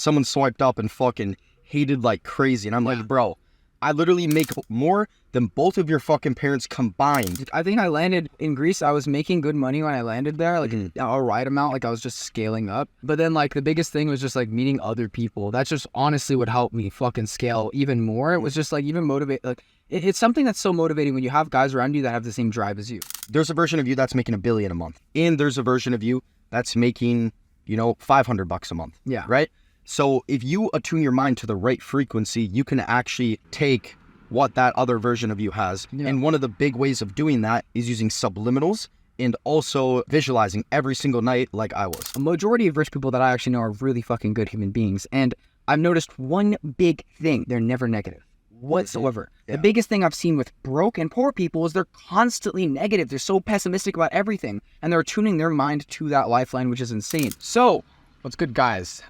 someone swiped up and fucking hated like crazy. And I'm like, bro, I literally make more than both of your fucking parents combined. I think I landed in Greece. I was making good money when I landed there, like a right amount. Like I was just scaling up. But then like the biggest thing was just like meeting other people. That's just honestly what helped me fucking scale even more. It was just like even motivate. Like it's something that's so motivating when you have guys around you that have the same drive as you. There's a version of you that's making $1 billion a month, and there's a version of you that's making, you know, $500 a month. Yeah. Right. So if you attune your mind to the right frequency, you can actually take what that other version of you has. Yeah. And one of the big ways of doing that is using subliminals and also visualizing every single night like I was. A majority of rich people that I actually know are really fucking good human beings. And I've noticed one big thing. They're never negative whatsoever. Yeah. The biggest thing I've seen with broke and poor people is they're constantly negative. They're so pessimistic about everything. And they're tuning their mind to that lifeline, which is insane. So what's good, guys?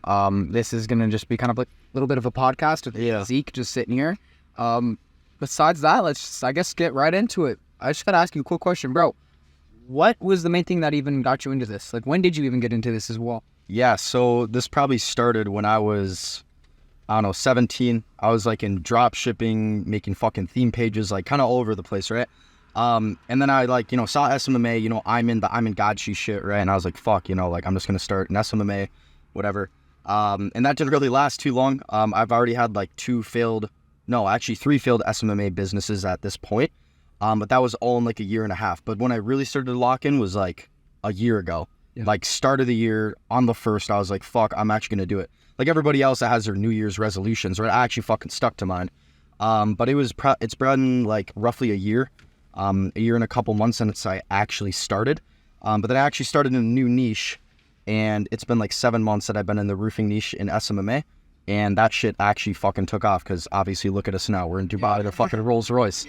This is going to just be kind of like a little bit of a podcast with Zeke just sitting here. Besides that, let's just, I guess, get right into it. I just got to ask you a quick question, bro. What was the main thing that even got you into this? Like, when did you even get into this as well? Yeah, so this probably started when I was, I don't know, 17. I was like in drop shipping, making fucking theme pages, like kind of all over the place, right? And then I like, you know, saw SMMA, you know, I'm in God shit, right? And I was like, fuck, you know, like I'm just going to start an SMMA, whatever. And that didn't really last too long. I've already had like 3 failed SMMA businesses at this point. But that was all in like a year and a half. But when I really started to lock in was like a year ago. Yeah. Like start of the year on the 1st, I was like, fuck, I'm actually going to do it. Like everybody else that has their New Year's resolutions, right? I actually fucking stuck to mine. But it's been like roughly a year and a couple months since I actually started. But then I actually started in a new niche, and it's been like 7 months that I've been in the roofing niche in SMMA. And that shit actually fucking took off because obviously look at us now. We're in Dubai in a fucking Rolls Royce.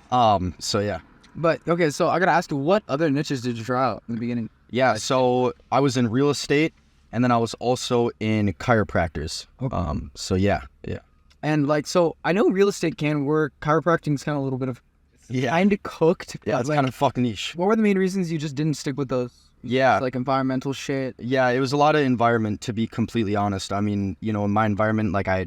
So yeah. But okay, so I gotta ask you, what other niches did you try out in the beginning? Yeah, so I was in real estate, and then I was also in chiropractors. Okay. So yeah. And like, so I know real estate can work. Chiropractic is kind of a little bit of kind of cooked. Yeah, it's like, kind of fucking niche. What were the main reasons you just didn't stick with those? Yeah. Like environmental shit. Yeah, it was a lot of environment, to be completely honest. I mean, you know, in my environment, like I,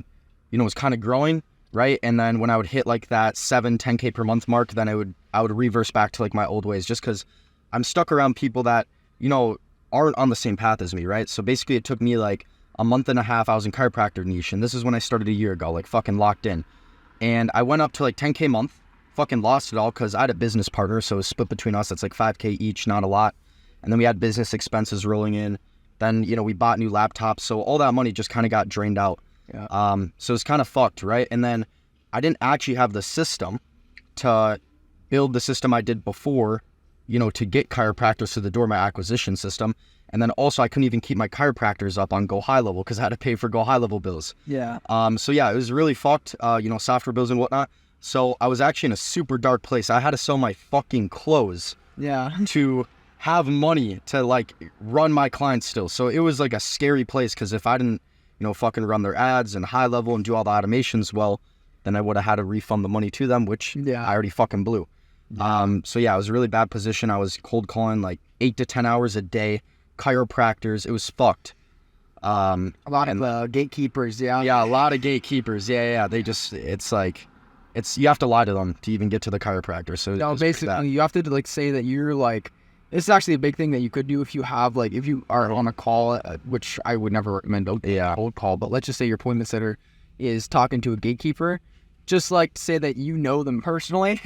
you know, was kind of growing, right? And then when I would hit like that 10K per month mark, then I would reverse back to like my old ways, just because I'm stuck around people that, you know, aren't on the same path as me, right? So basically it took me like a month and a half. I was in chiropractor niche, and this is when I started a year ago, like fucking locked in. And I went up to like 10K a month, fucking lost it all because I had a business partner. So it was split between us. It's like 5K each, not a lot. And then we had business expenses rolling in. Then, you know, we bought new laptops. So all that money just kind of got drained out. Yeah. So it's kind of fucked, right? And then I didn't actually have the system to build the system I did before, you know, to get chiropractors through the door, my acquisition system. And then also I couldn't even keep my chiropractors up on Go High Level because I had to pay for Go High Level bills. Yeah. So yeah, it was really fucked, you know, software bills and whatnot. So I was actually in a super dark place. I had to sell my fucking clothes to have money to like run my clients still. So it was like a scary place because if I didn't, you know, fucking run their ads and High Level and do all the automations well, then I would have had to refund the money to them, which I already fucking blew. Yeah. So yeah, it was a really bad position. I was cold calling like 8 to 10 hours a day, chiropractors. It was fucked. A lot of gatekeepers. Yeah, a lot of gatekeepers. Yeah. They just, it's like, you have to lie to them to even get to the chiropractor. So no, basically you have to like say that you're like, it's actually a big thing that you could do if you have like, if you are on a call, which I would never recommend a cold call, but let's just say your appointment setter is talking to a gatekeeper. Just like say that you know them personally,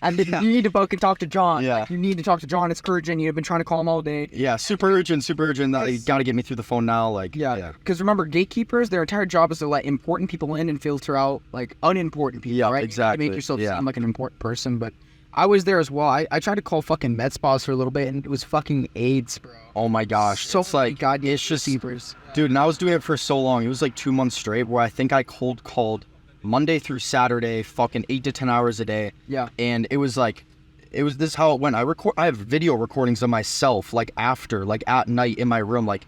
and you need to fucking talk to John. Yeah, like, you need to talk to John. It's urgent. You've been trying to call him all day. Yeah, super urgent. You got to get me through the phone now. Like, yeah. Because remember, gatekeepers, their entire job is to let important people in and filter out like unimportant people. Yeah, right. Exactly. To make yourself sound like an important person. But I was there as well. I tried to call fucking med spas for a little bit, and it was fucking AIDS, bro. Oh my gosh. So it's like God, it's just dude. And I was doing it for so long. It was like 2 months straight, where I think I cold called Monday through Saturday, fucking 8 to 10 hours a day. Yeah. And it was this is how it went. I have video recordings of myself, like after, like at night in my room, like,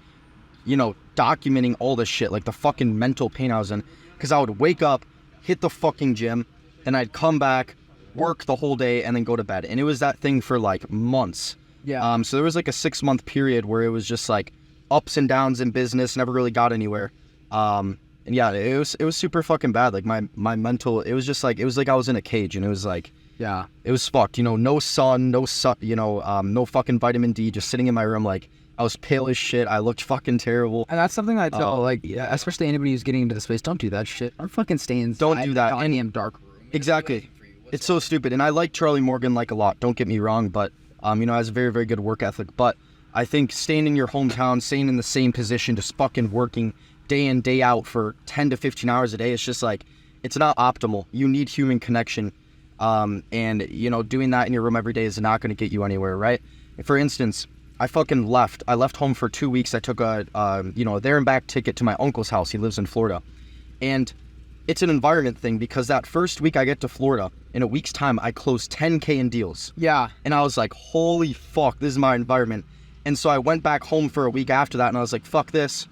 you know, documenting all this shit, like the fucking mental pain I was in. Cause I would wake up, hit the fucking gym, then I'd come back, work the whole day, and then go to bed. And it was that thing for like months. Yeah. So there was like a 6-month period where it was just like ups and downs in business, never really got anywhere. And yeah, it was super fucking bad. Like my mental, it was like I was in a cage, and it was like, Yeah. it was fucked. You know, no sun, no fucking vitamin D, just sitting in my room. Like, I was pale as shit. I looked fucking terrible. And that's something I tell, especially anybody who's getting into the space, don't do that shit. Or fucking stay inside. Don't do that. In a dark room. Exactly. It's so stupid. And I like Charlie Morgan like a lot. Don't get me wrong, but has a very, very good work ethic. But I think staying in your hometown, staying in the same position, just fucking working day in, day out for 10 to 15 hours a day, it's just like, it's not optimal. You need human connection. And doing that in your room every day is not going to get you anywhere, right? For instance, I fucking left. I left home for 2 weeks. I took a there and back ticket to my uncle's house. He lives in Florida. And it's an environment thing, because that first week I get to Florida, in a week's time, I closed 10K in deals. Yeah. And I was like, holy fuck, this is my environment. And so I went back home for a week after that, and I was like, fuck this.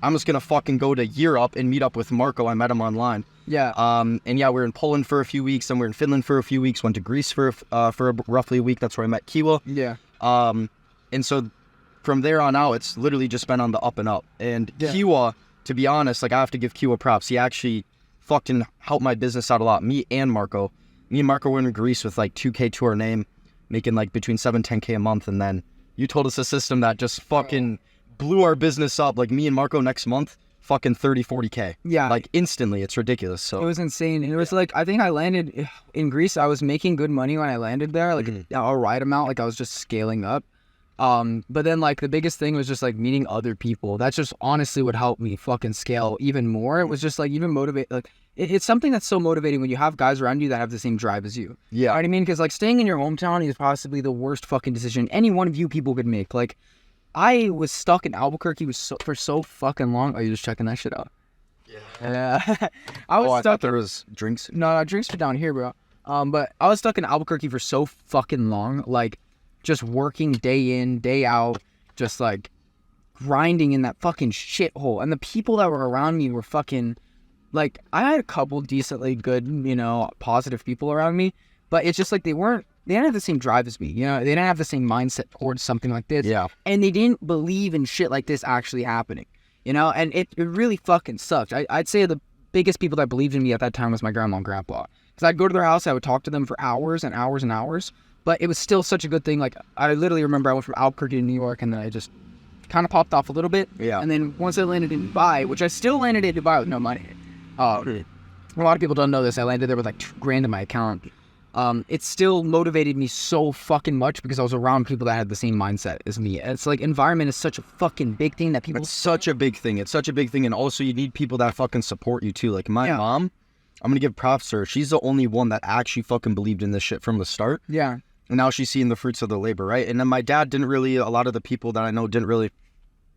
I'm just going to fucking go to Europe and meet up with Marco. I met him online. Yeah. And yeah, we were in Poland for a few weeks, then we were in Finland for a few weeks, went to Greece for roughly a week. That's where I met Kihua. Yeah. And so from there on out, it's literally just been on the up and up. And Kihua, to be honest, like, I have to give Kihua props. He actually fucking helped my business out a lot. Me and Marco were in Greece with like 2K to our name, making like between 7-10K a month. And then you told us a system that just fucking blew our business up. Like, me and Marco next month, fucking 30-40K. Yeah. Like, instantly. It's ridiculous. So it was insane. And it was like, I think I landed in Greece. I was making good money when I landed there, like a right amount. Like, I was just scaling up. But then, like, the biggest thing was just like meeting other people. That's just honestly what helped me fucking scale even more. It was just like even motivate. Like, it's something that's so motivating when you have guys around you that have the same drive as you. Yeah. You know what I mean? Because like staying in your hometown is possibly the worst fucking decision any one of you people could make. Like, I was stuck in Albuquerque for so fucking long. Are you just checking that shit out? Yeah. I was I stuck. thought there was drinks. No, drinks are down here, bro. But I was stuck in Albuquerque for so fucking long, like, just working day in, day out, just like grinding in that fucking shithole. And the people that were around me were fucking, like, I had a couple decently good, positive people around me, but it's just like they didn't have the same drive as me, they didn't have the same mindset towards something like this. Yeah. And they didn't believe in shit like this actually happening, and it really fucking sucked. I'd say the biggest people that believed in me at that time was my grandma and grandpa. Because I'd go to their house, I would talk to them for hours and hours and hours, but it was still such a good thing. Like, I literally remember I went from Albuquerque to New York, and then I just kind of popped off a little bit. Yeah. And then once I landed in Dubai, which I still landed in Dubai with no money. A lot of people don't know this. I landed there with like $2,000 in my account. It still motivated me so fucking much because I was around people that had the same mindset as me. And it's like, environment is such a fucking big thing that people... It's such a big thing. It's such a big thing. And also you need people that fucking support you too. Like, my mom, I'm going to give props to her. She's the only one that actually fucking believed in this shit from the start. Yeah. And now she's seeing the fruits of the labor, right? And then my dad didn't really, a lot of the people that I know didn't really,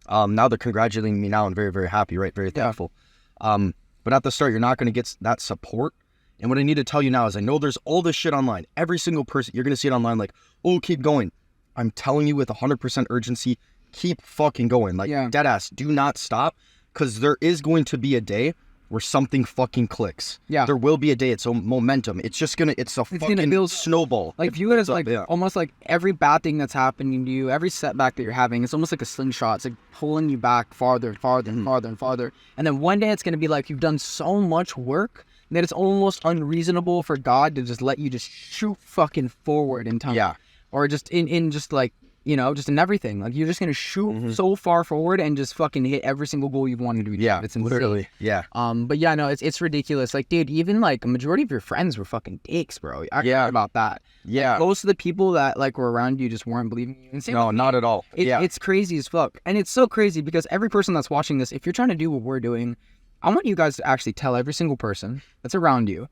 now they're congratulating me now and very, very happy, right? Very thankful. But at the start, you're not going to get that support. And what I need to tell you now is, I know there's all this shit online. Every single person, you're going to see it online like, oh, keep going. I'm telling you with 100% urgency, keep fucking going. Like, dead ass, do not stop, because there is going to be a day where something fucking clicks. Yeah. There will be a day. It's a momentum. It's just gonna, it's fucking gonna build snowball. Like, view it as like, almost like every bad thing that's happening to you, every setback that you're having, it's almost like a slingshot. It's like pulling you back farther and farther and farther and farther. And then one day it's gonna be like, you've done so much work that it's almost unreasonable for God to just let you just shoot fucking forward in time. Yeah. Or just in just like, just in everything. Like, you're just going to shoot so far forward and just fucking hit every single goal you've wanted to achieve. Yeah, it's insane. Literally. Yeah. But yeah, no, it's ridiculous. Like, dude, even like a majority of your friends were fucking dicks, bro. I care about that. Yeah. Like, most of the people that like were around you just weren't believing you. No, not at all. It's crazy as fuck. And it's so crazy because every person that's watching this, if you're trying to do what we're doing, I want you guys to actually tell every single person that's around you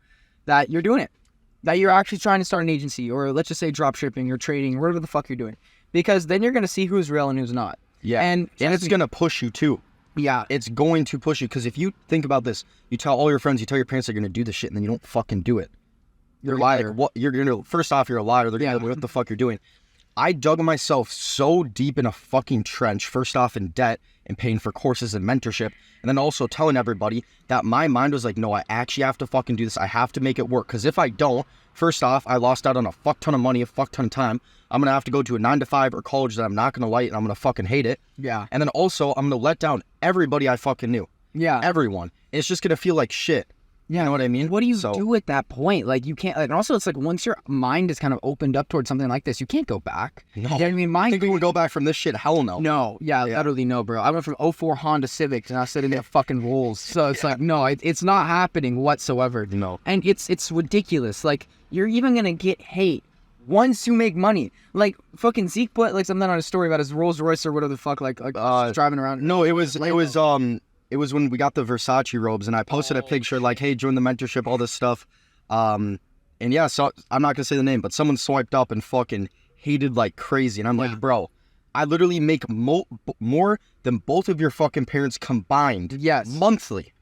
that you're doing it. That you're actually trying to start an agency, or let's just say drop shipping or trading, whatever the fuck you're doing. Because then you're going to see who's real and who's not. Yeah. And it's going to push you too. Yeah. It's going to push you. Because if you think about this, you tell all your friends, you tell your parents they're going to do this shit, and then you don't fucking do it. You're a liar. Like, what you're going to, first off, you're a liar. They're going to what the fuck you're doing. I dug myself so deep in a fucking trench, first off in debt and paying for courses and mentorship, and then also telling everybody that my mind was like, no, I actually have to fucking do this. I have to make it work. Because if I don't, first off, I lost out on a fuck ton of money, a fuck ton of time. I'm going to have to go to a 9-to-5 or college that I'm not going to like, and I'm going to fucking hate it. Yeah. And then also, I'm going to let down everybody I fucking knew. Yeah. Everyone. It's just gonna feel like shit. Yeah. You know what I mean? What do you do at that point? Like, you can't, like, and also it's like once your mind is kind of opened up towards something like this, you can't go back. No. You know what I mean? I think we would go back from this shit? Hell no. No, literally no, bro. I went from 04 Honda Civic and I sitting there fucking rolls. So it's like, no, it's not happening whatsoever. No. And it's ridiculous. Like, you're even gonna get hate once you make money. Like, fucking Zeke put like something on a story about his Rolls Royce or whatever the fuck, like driving around. No, it was when we got the Versace robes, and I posted a picture like, hey, join the mentorship, all this stuff. And yeah, so I'm not gonna say the name, but someone swiped up and fucking hated like crazy. And I'm like, bro, I literally make more than both of your fucking parents combined. Yes. Monthly.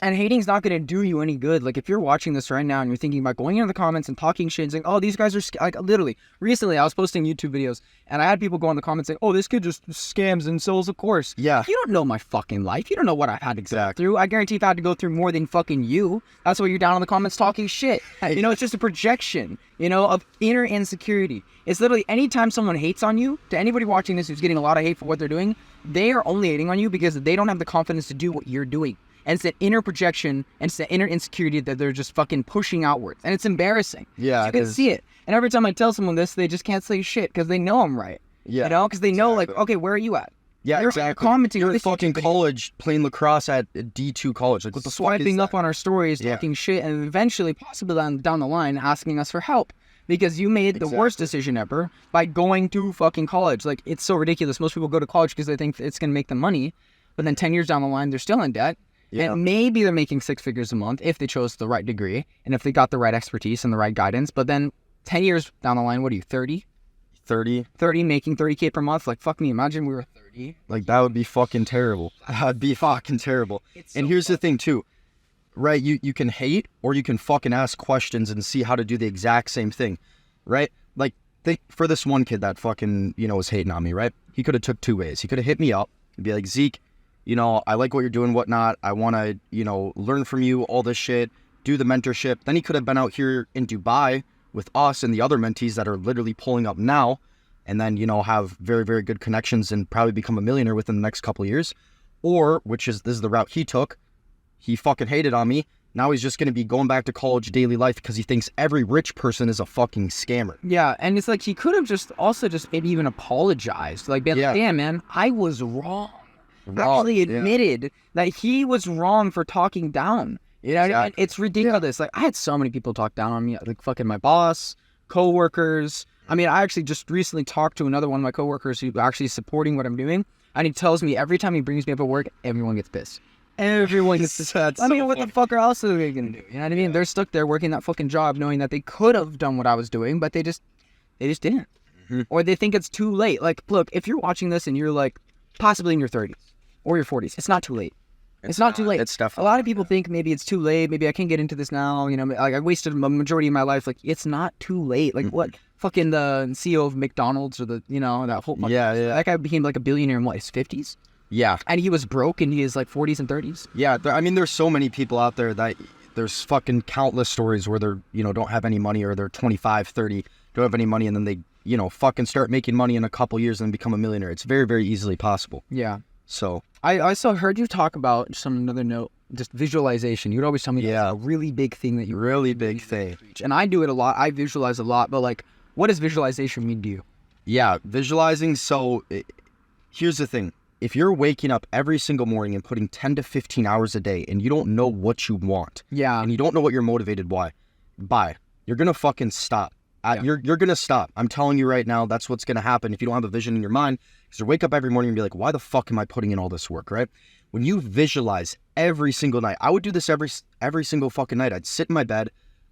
And hating's not going to do you any good. Like, if you're watching this right now and you're thinking about going into the comments and talking shit and saying, oh, these guys are, like, literally, recently I was posting YouTube videos and I had people go in the comments saying, oh, this kid just scams and sells a course. Yeah. You don't know my fucking life. You don't know what I've had to go Exactly. through. I guarantee if I had to go through more than fucking you, that's why you're down in the comments talking shit. You know, it's just a projection, you know, of inner insecurity. It's literally anytime someone hates on you, to anybody watching this who's getting a lot of hate for what they're doing, they are only hating on you because they don't have the confidence to do what you're doing. And it's that inner projection and it's that inner insecurity that they're just fucking pushing outwards. And it's embarrassing. Yeah, You can see it. And every time I tell someone this, they just can't say shit because they know I'm right. Yeah. You know, because they know, like, okay, where are you at? Yeah, You're exactly. commenting You're on in this fucking YouTube college playing lacrosse at D2 college. Like, what the fuck is swiping that? up on our stories, talking shit, and eventually, possibly down the line, asking us for help. Because you made the worst decision ever by going to fucking college. Like, it's so ridiculous. Most people go to college because they think it's going to make them money. But then 10 years down the line, they're still in debt. Yeah. And maybe they're making 6 figures a month if they chose the right degree and if they got the right expertise and the right guidance. But then 10 years down the line, what are you, 30? 30. 30, making 30K per month? Like, fuck me. Imagine we were 30. Like, that would be fucking terrible. That'd be fucking terrible. And here's the thing, too. Right? You can hate or you can fucking ask questions and see how to do the exact same thing. Right? Like, think for this one kid that fucking, you know, was hating on me, right? He could have took 2 ways. He could have hit me up and be like, Zeke, you know, I like what you're doing, whatnot. I want to, you know, learn from you, all this shit, do the mentorship. Then he could have been out here in Dubai with us and the other mentees that are literally pulling up now and then, you know, have very, very good connections and probably become a millionaire within the next couple of years. Or, this is the route he took. He fucking hated on me. Now he's just going to be going back to college daily life because he thinks every rich person is a fucking scammer. Yeah, and it's like he could have just maybe even apologized. Like, like, damn, man, I was wrong. Actually admitted that he was wrong for talking down. You know what I mean? It's ridiculous. Like, I had so many people talk down on me, like fucking my boss, coworkers. I mean, I actually just recently talked to another one of my coworkers who actually is supporting what I'm doing, and he tells me every time he brings me up at work, everyone gets pissed. Everyone gets pissed. I mean, what the fuck else are they gonna do? You know what I mean? They're stuck there working that fucking job, knowing that they could have done what I was doing, but they just didn't. Mm-hmm. Or they think it's too late. Like, look, if you're watching this and you're like possibly in your 30s or your 40s, it's not too late. It's not too late. It's definitely a lot of people think maybe it's too late. Maybe I can't get into this now. You know, like I wasted a majority of my life. Like, it's not too late. Like, what? Fucking the CEO of McDonald's or the, you know, that whole. That guy became like a billionaire in what, his 50s? Yeah. And he was broke in his like 40s and 30s. Yeah. I mean, there's so many people out there that there's fucking countless stories where they're, you know, don't have any money, or they're 25, 30, don't have any money, and then they, you know, fucking start making money in a couple years and become a millionaire. It's very, very easily possible. Yeah. So I also heard you talk about, just on another note, just visualization. You'd always tell me that's a really big thing that you really big thing. And I do it a lot. I visualize a lot, but like, what does visualization mean to you? Yeah, visualizing. So here's the thing. If you're waking up every single morning and putting 10 to 15 hours a day and you don't know what you want, and you don't know what you're motivated by, you're going to fucking stop. You're going to stop. I'm telling you right now, that's what's going to happen if you don't have a vision in your mind. Because you wake up every morning and be like, why the fuck am I putting in all this work, right? When you visualize every single night, I would do this every single fucking night. I'd sit in my bed,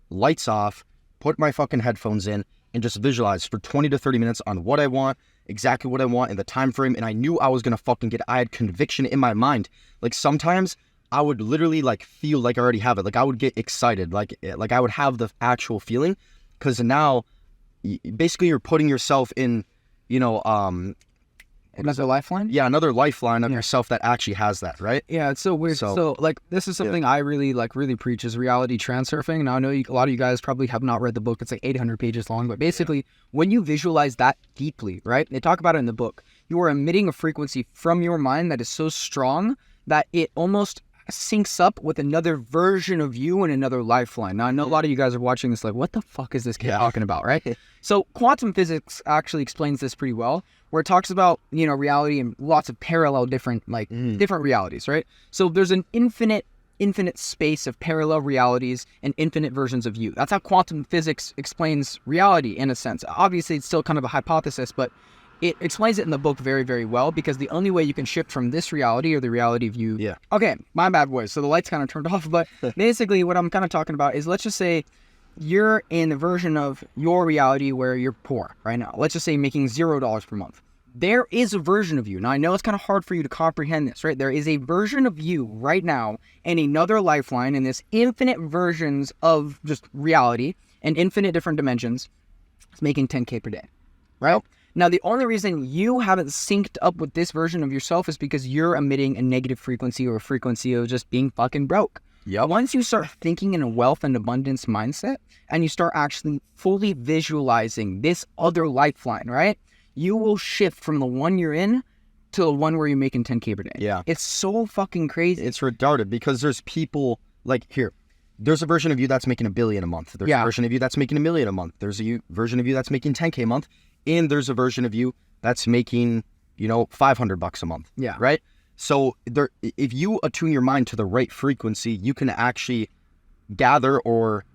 lights off, put my fucking headphones in, and just visualize for 20 to 30 minutes on what I want, exactly what I want in the time frame. And I knew I was going to fucking I had conviction in my mind. Like, sometimes I would literally like feel like I already have it. Like, I would get excited. Like I would have the actual feeling, because now basically you're putting yourself in, you know, another lifeline? Yeah, another lifeline of yourself that actually has that, right? Yeah, it's so weird. So like, this is something I really preach, is reality transurfing. Now, I know a lot of you guys probably have not read the book. It's like 800 pages long. But basically, when you visualize that deeply, right? They talk about it in the book. You are emitting a frequency from your mind that is so strong that it almost syncs up with another version of you in another lifeline. Now, I know a lot of you guys are watching this like, what the fuck is this kid talking about, right? So quantum physics actually explains this pretty well, where it talks about, reality and lots of parallel different realities, right? So there's an infinite space of parallel realities and infinite versions of you. That's how quantum physics explains reality in a sense. Obviously, it's still kind of a hypothesis, but it explains it in the book very, very well, because the only way you can shift from this reality or the reality of you... Yeah. Okay, my bad boys. So the lights kind of turned off, but basically what I'm kind of talking about is, let's just say you're in the version of your reality where you're poor right now. Let's just say making $0 per month. There is a version of you. Now, I know it's kind of hard for you to comprehend this, right? There is a version of you right now in another lifeline in this infinite versions of just reality and infinite different dimensions. It's making 10K per day, right? Now, the only reason you haven't synced up with this version of yourself is because you're emitting a negative frequency, or a frequency of just being fucking broke. Yep. Once you start thinking in a wealth and abundance mindset, and you start actually fully visualizing this other lifeline, right? You will shift from the one you're in to the one where you're making 10K per day. Yeah. It's so fucking crazy. It's retarded, because there's people like here. There's a version of you that's making $1 billion a month. There's a version of you that's making $1 million a month. There's a version of you that's making 10K a month. And there's a version of you that's making, $500 a month. Yeah. Right? So if you attune your mind to the right frequency, you can actually gather or,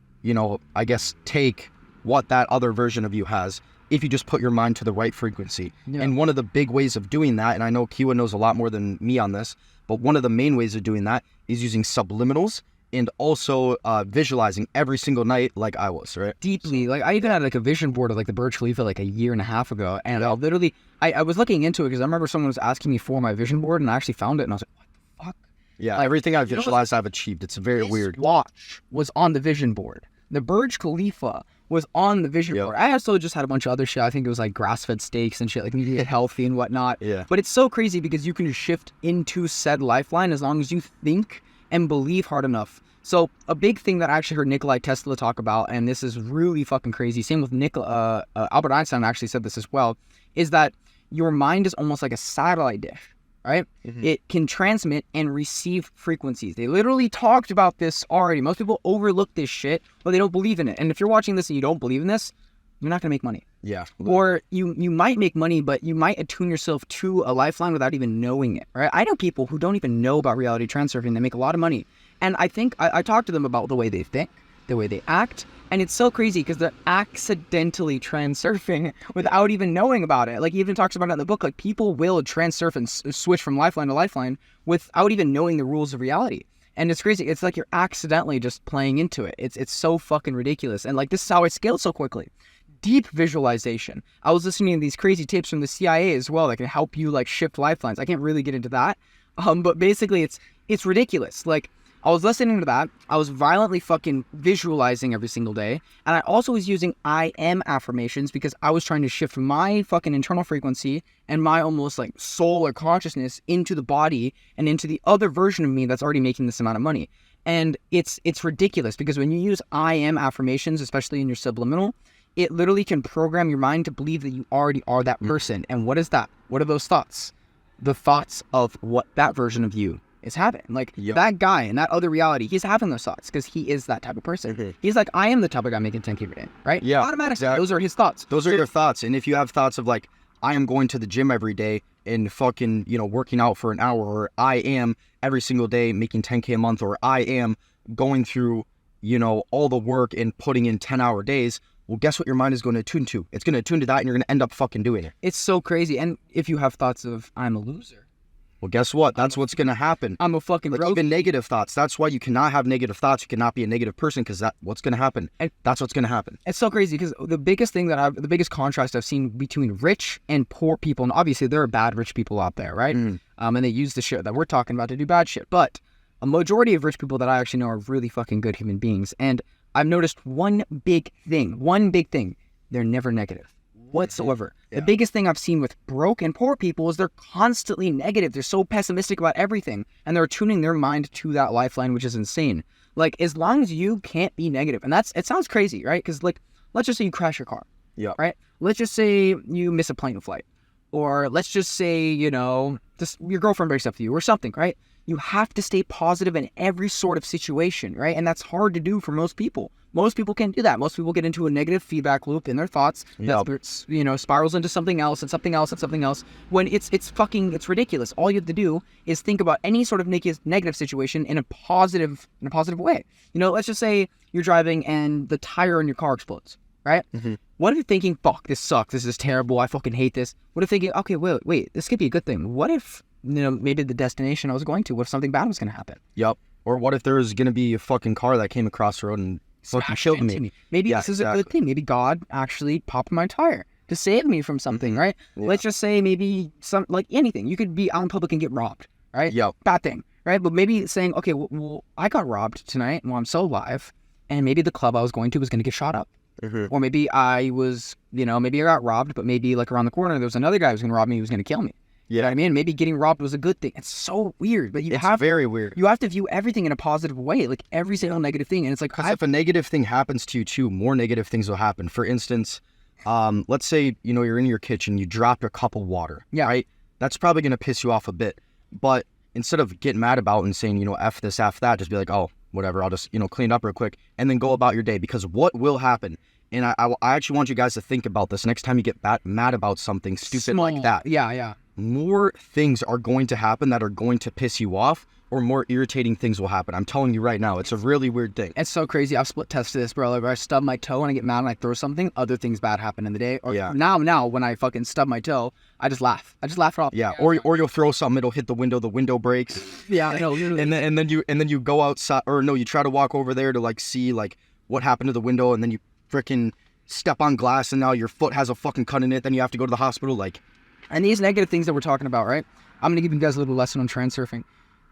take what that other version of you has, if you just put your mind to the right frequency. Yeah. And one of the big ways of doing that, and I know Kihua knows a lot more than me on this, but one of the main ways of doing that is using subliminals, and also visualizing every single night, like I was, right? Deeply. Like, I even had like a vision board of like the Burj Khalifa like a year and a half ago, and I literally, I was looking into it because I remember someone was asking me for my vision board, and I actually found it, and I was like, what the fuck? Yeah, like, everything I've visualized, I've achieved. It's very weird. Watch was on the vision board. The Burj Khalifa was on the vision board. I also just had a bunch of other shit. I think it was like grass-fed steaks and shit, like you get healthy and whatnot. Yeah. But it's so crazy because you can shift into said lifeline as long as you think and believe hard enough. So a big thing that I actually heard Nikola Tesla talk about, and this is really fucking crazy, same with Albert Einstein actually said this as well, is that your mind is almost like a satellite dish, right? Mm-hmm. It can transmit and receive frequencies. They literally talked about this already. Most people overlook this shit, or they don't believe in it. And if you're watching this and you don't believe in this, you're not going to make money. Yeah. Or you might make money, but you might attune yourself to a lifeline without even knowing it, right? I know people who don't even know about reality transurfing. They make a lot of money. And I think I talked to them about the way they think, the way they act. And it's so crazy because they're accidentally transurfing without even knowing about it. Like, he even talks about it in the book. Like, people will transurf and switch from lifeline to lifeline without even knowing the rules of reality. And it's crazy. It's like you're accidentally just playing into it. It's so fucking ridiculous. And like, this is how I scaled so quickly. Deep visualization. I was listening to these crazy tapes from the CIA as well that can help you like shift lifelines. I can't really get into that. But basically it's ridiculous. Like, I was listening to that. I was violently fucking visualizing every single day. And I also was using I am affirmations because I was trying to shift my fucking internal frequency and my almost like soul or consciousness into the body and into the other version of me that's already making this amount of money. And it's ridiculous because when you use I am affirmations, especially in your subliminal, it literally can program your mind to believe that you already are that person. And what is that? What are those thoughts? The thoughts of what that version of you is having. Like, that guy in that other reality, he's having those thoughts because he is that type of person. Mm-hmm. He's like, I am the type of guy making 10K per day, right? Yeah. Automatically, exactly. Those are his thoughts. Those are your thoughts. And if you have thoughts of like, I am going to the gym every day and fucking, working out for an hour, or I am every single day making 10K a month, or I am going through, all the work and putting in 10-hour days, well, guess what your mind is going to attune to? It's going to attune to that, and you're going to end up fucking doing it. It's so crazy. And if you have thoughts of, I'm a loser. Well, guess what? That's what's going to happen. I'm a fucking like, even negative thoughts. That's why you cannot have negative thoughts. You cannot be a negative person because what's going to happen? That's what's going to happen. It's so crazy because the biggest contrast I've seen between rich and poor people, and obviously there are bad rich people out there, right? And they use the shit that we're talking about to do bad shit. But a majority of rich people that I actually know are really fucking good human beings. And I've noticed one big thing. They're never negative whatsoever. Yeah. The biggest thing I've seen with broke and poor people is they're constantly negative. They're so pessimistic about everything, and they're tuning their mind to that lifeline, which is insane. Like, as long as you can't be negative, and it sounds crazy, right? Because like, let's just say you crash your car, right? Let's just say you miss a plane flight, or let's just say just your girlfriend breaks up with you or something, right? you have to stay positive in every sort of situation, right? And that's hard to do for most people. Most people can't do that. Most people get into a negative feedback loop in their thoughts that, you know, spirals into something else and something else and something else. When it's ridiculous. All you have to do is think about any sort of negative situation in a positive way. You know, let's just say you're driving and the tire in your car explodes, right? What if you're thinking, fuck, this sucks, this is terrible, I fucking hate this? What if thinking, okay, wait, this could be a good thing. What if, you know, maybe the destination I was going to, what if something bad was going to happen? Or what if there was going to be a fucking car that came across the road and fucking killed me? Maybe this is a good thing. Maybe God actually popped my tire to save me from something, right? Let's just say maybe like anything. You could be out in public and get robbed, right? Bad thing, right? But maybe saying, okay, well, I got robbed tonight while I'm still alive, and maybe the club I was going to was going to get shot up. Or maybe I was, you know, maybe I got robbed, but maybe like around the corner there was another guy who was going to rob me, who was going to kill me. You know what I mean? Maybe getting robbed was a good thing. It's so weird, but it's very weird. You have to view everything in a positive way, like every single negative thing. And it's like, if a negative thing happens to you too, more negative things will happen. For instance, let's say, you know, you're in your kitchen, you dropped a cup of water, right? That's probably going to piss you off a bit. But instead of getting mad about it and saying, you know, F this, F that, just be like, oh, whatever, I'll just, you know, clean it up real quick and then go about your day. Because what will happen, and I actually want you guys to think about this next time you get mad about something stupid like that. More things are going to happen that are going to piss you off, or more irritating things will happen. I'm telling you right now, it's a really weird thing. It's so crazy. I've split tested this, bro. Like, if I stub my toe and I get mad and I throw something, other things bad happen in the day. Or now when I fucking stub my toe, I just laugh. I just laugh it off. Or you'll throw something, it'll hit the window breaks. And then you go outside, or no, you try to walk over there to like see like what happened to the window, and then you freaking step on glass and now your foot has a fucking cut in it, then you have to go to the hospital. Like, and these negative things that we're talking about, right? I'm going to give you guys a little lesson on transurfing.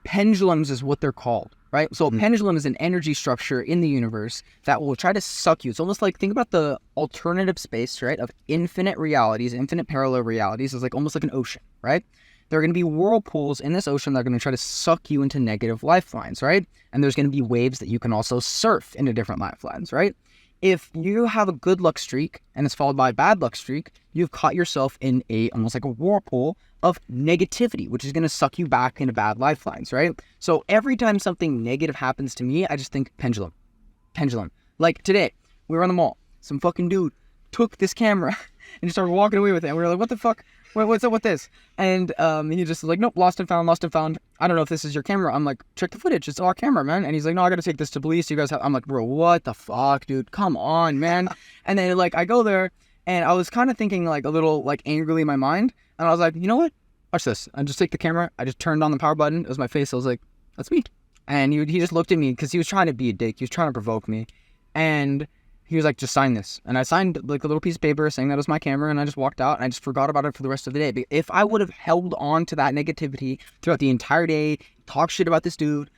Pendulums is what they're called, right? So a pendulum is an energy structure in the universe that will try to suck you. It's almost like, think about the alternative space, right, of infinite realities, infinite parallel realities. It's like almost like an ocean, right? There are going to be whirlpools in this ocean that are going to try to suck you into negative lifelines, right? And there's going to be waves that you can also surf into different lifelines, right? If you have a good luck streak and it's followed by a bad luck streak, you've caught yourself in almost like a whirlpool of negativity, which is going to suck you back into bad lifelines, right? So every time something negative happens to me, I just think pendulum. Like today, we were on the mall. Some fucking dude took this camera and just started walking away with it. And we were like, what the fuck? What's up with this? And he just was like, nope, lost and found. I don't know if this is your camera. I'm like, check the footage. It's our camera, man. And he's like, no, I got to take this to police. You guys have... I'm like, bro, what the fuck, dude? Come on, man. And then like I go there and I was kind of thinking like a little like angrily in my mind. And I was like, you know what? Watch this. I just take the camera. I just turned on the power button. It was my face. I was like, that's me. And he just looked at me because he was trying to be a dick. He was trying to provoke me. And he was like, just sign this. And I signed like a little piece of paper saying that was my camera, and I just walked out and I just forgot about it for the rest of the day. But if I would have held on to that negativity throughout the entire day, talk shit about this dude,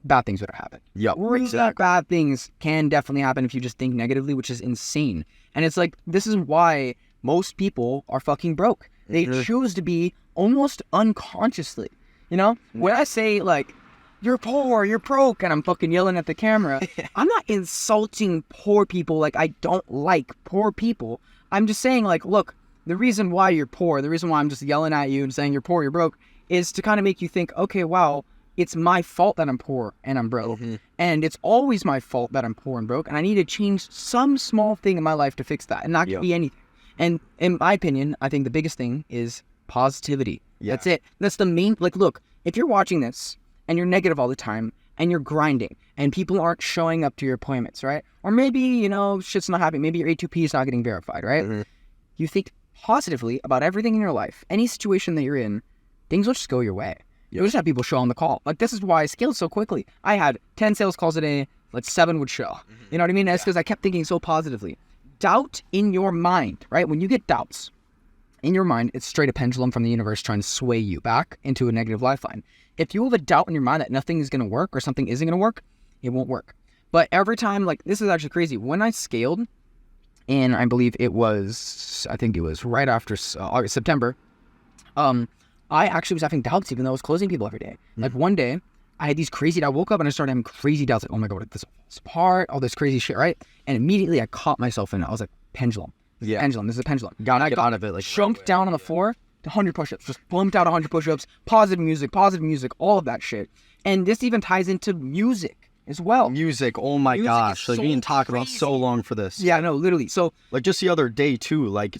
bad things would have happened. Bad things can definitely happen if you just think negatively, which is insane. And it's like, this is why most people are fucking broke. They choose to be almost unconsciously, you know? When I say like, you're poor, you're broke, and I'm fucking yelling at the camera, I'm not insulting poor people like I don't like poor people. I'm just saying like, look, the reason why you're poor, the reason why I'm just yelling at you and saying you're poor, you're broke, is to kind of make you think, okay, wow, it's my fault that I'm poor and I'm broke. And it's always my fault that I'm poor and broke, and I need to change some small thing in my life to fix that, and not to be anything. And in my opinion, I think the biggest thing is positivity. That's it. That's the main, like, look, if you're watching this and you're negative all the time and you're grinding and people aren't showing up to your appointments, right? Or maybe, you know, shit's not happening. Maybe your A2P is not getting verified, right? You think positively about everything in your life, any situation that you're in, things will just go your way. You'll just have people show on the call. Like, this is why I scaled so quickly. I had 10 sales calls a day, like 7 would show. You know what I mean? That's because I kept thinking so positively. Doubt in your mind, right? When you get doubts in your mind, it's straight a pendulum from the universe trying to sway you back into a negative lifeline. If you have a doubt in your mind that nothing is going to work or something isn't going to work, it won't work. But every time, like, this is actually crazy. When I scaled, and I believe it was right after August, September, I actually was having doubts even though I was closing people every day. Like one day, I had these crazy, I woke up and I started having crazy doubts. Like, oh my God, this falls apart, all this crazy shit, right? And immediately I caught myself in it. I was like, pendulum. Pendulum. This is a pendulum. Got out of it. Like, jumped down on the floor to 100 push-ups. Just bumped out 100 push-ups. Positive music, all of that shit. And this even ties into music as well. Music, oh my Music gosh. is Like, so we didn't talk about crazy. so long for this. Yeah, no, literally. So Like, just the other day, too. Like,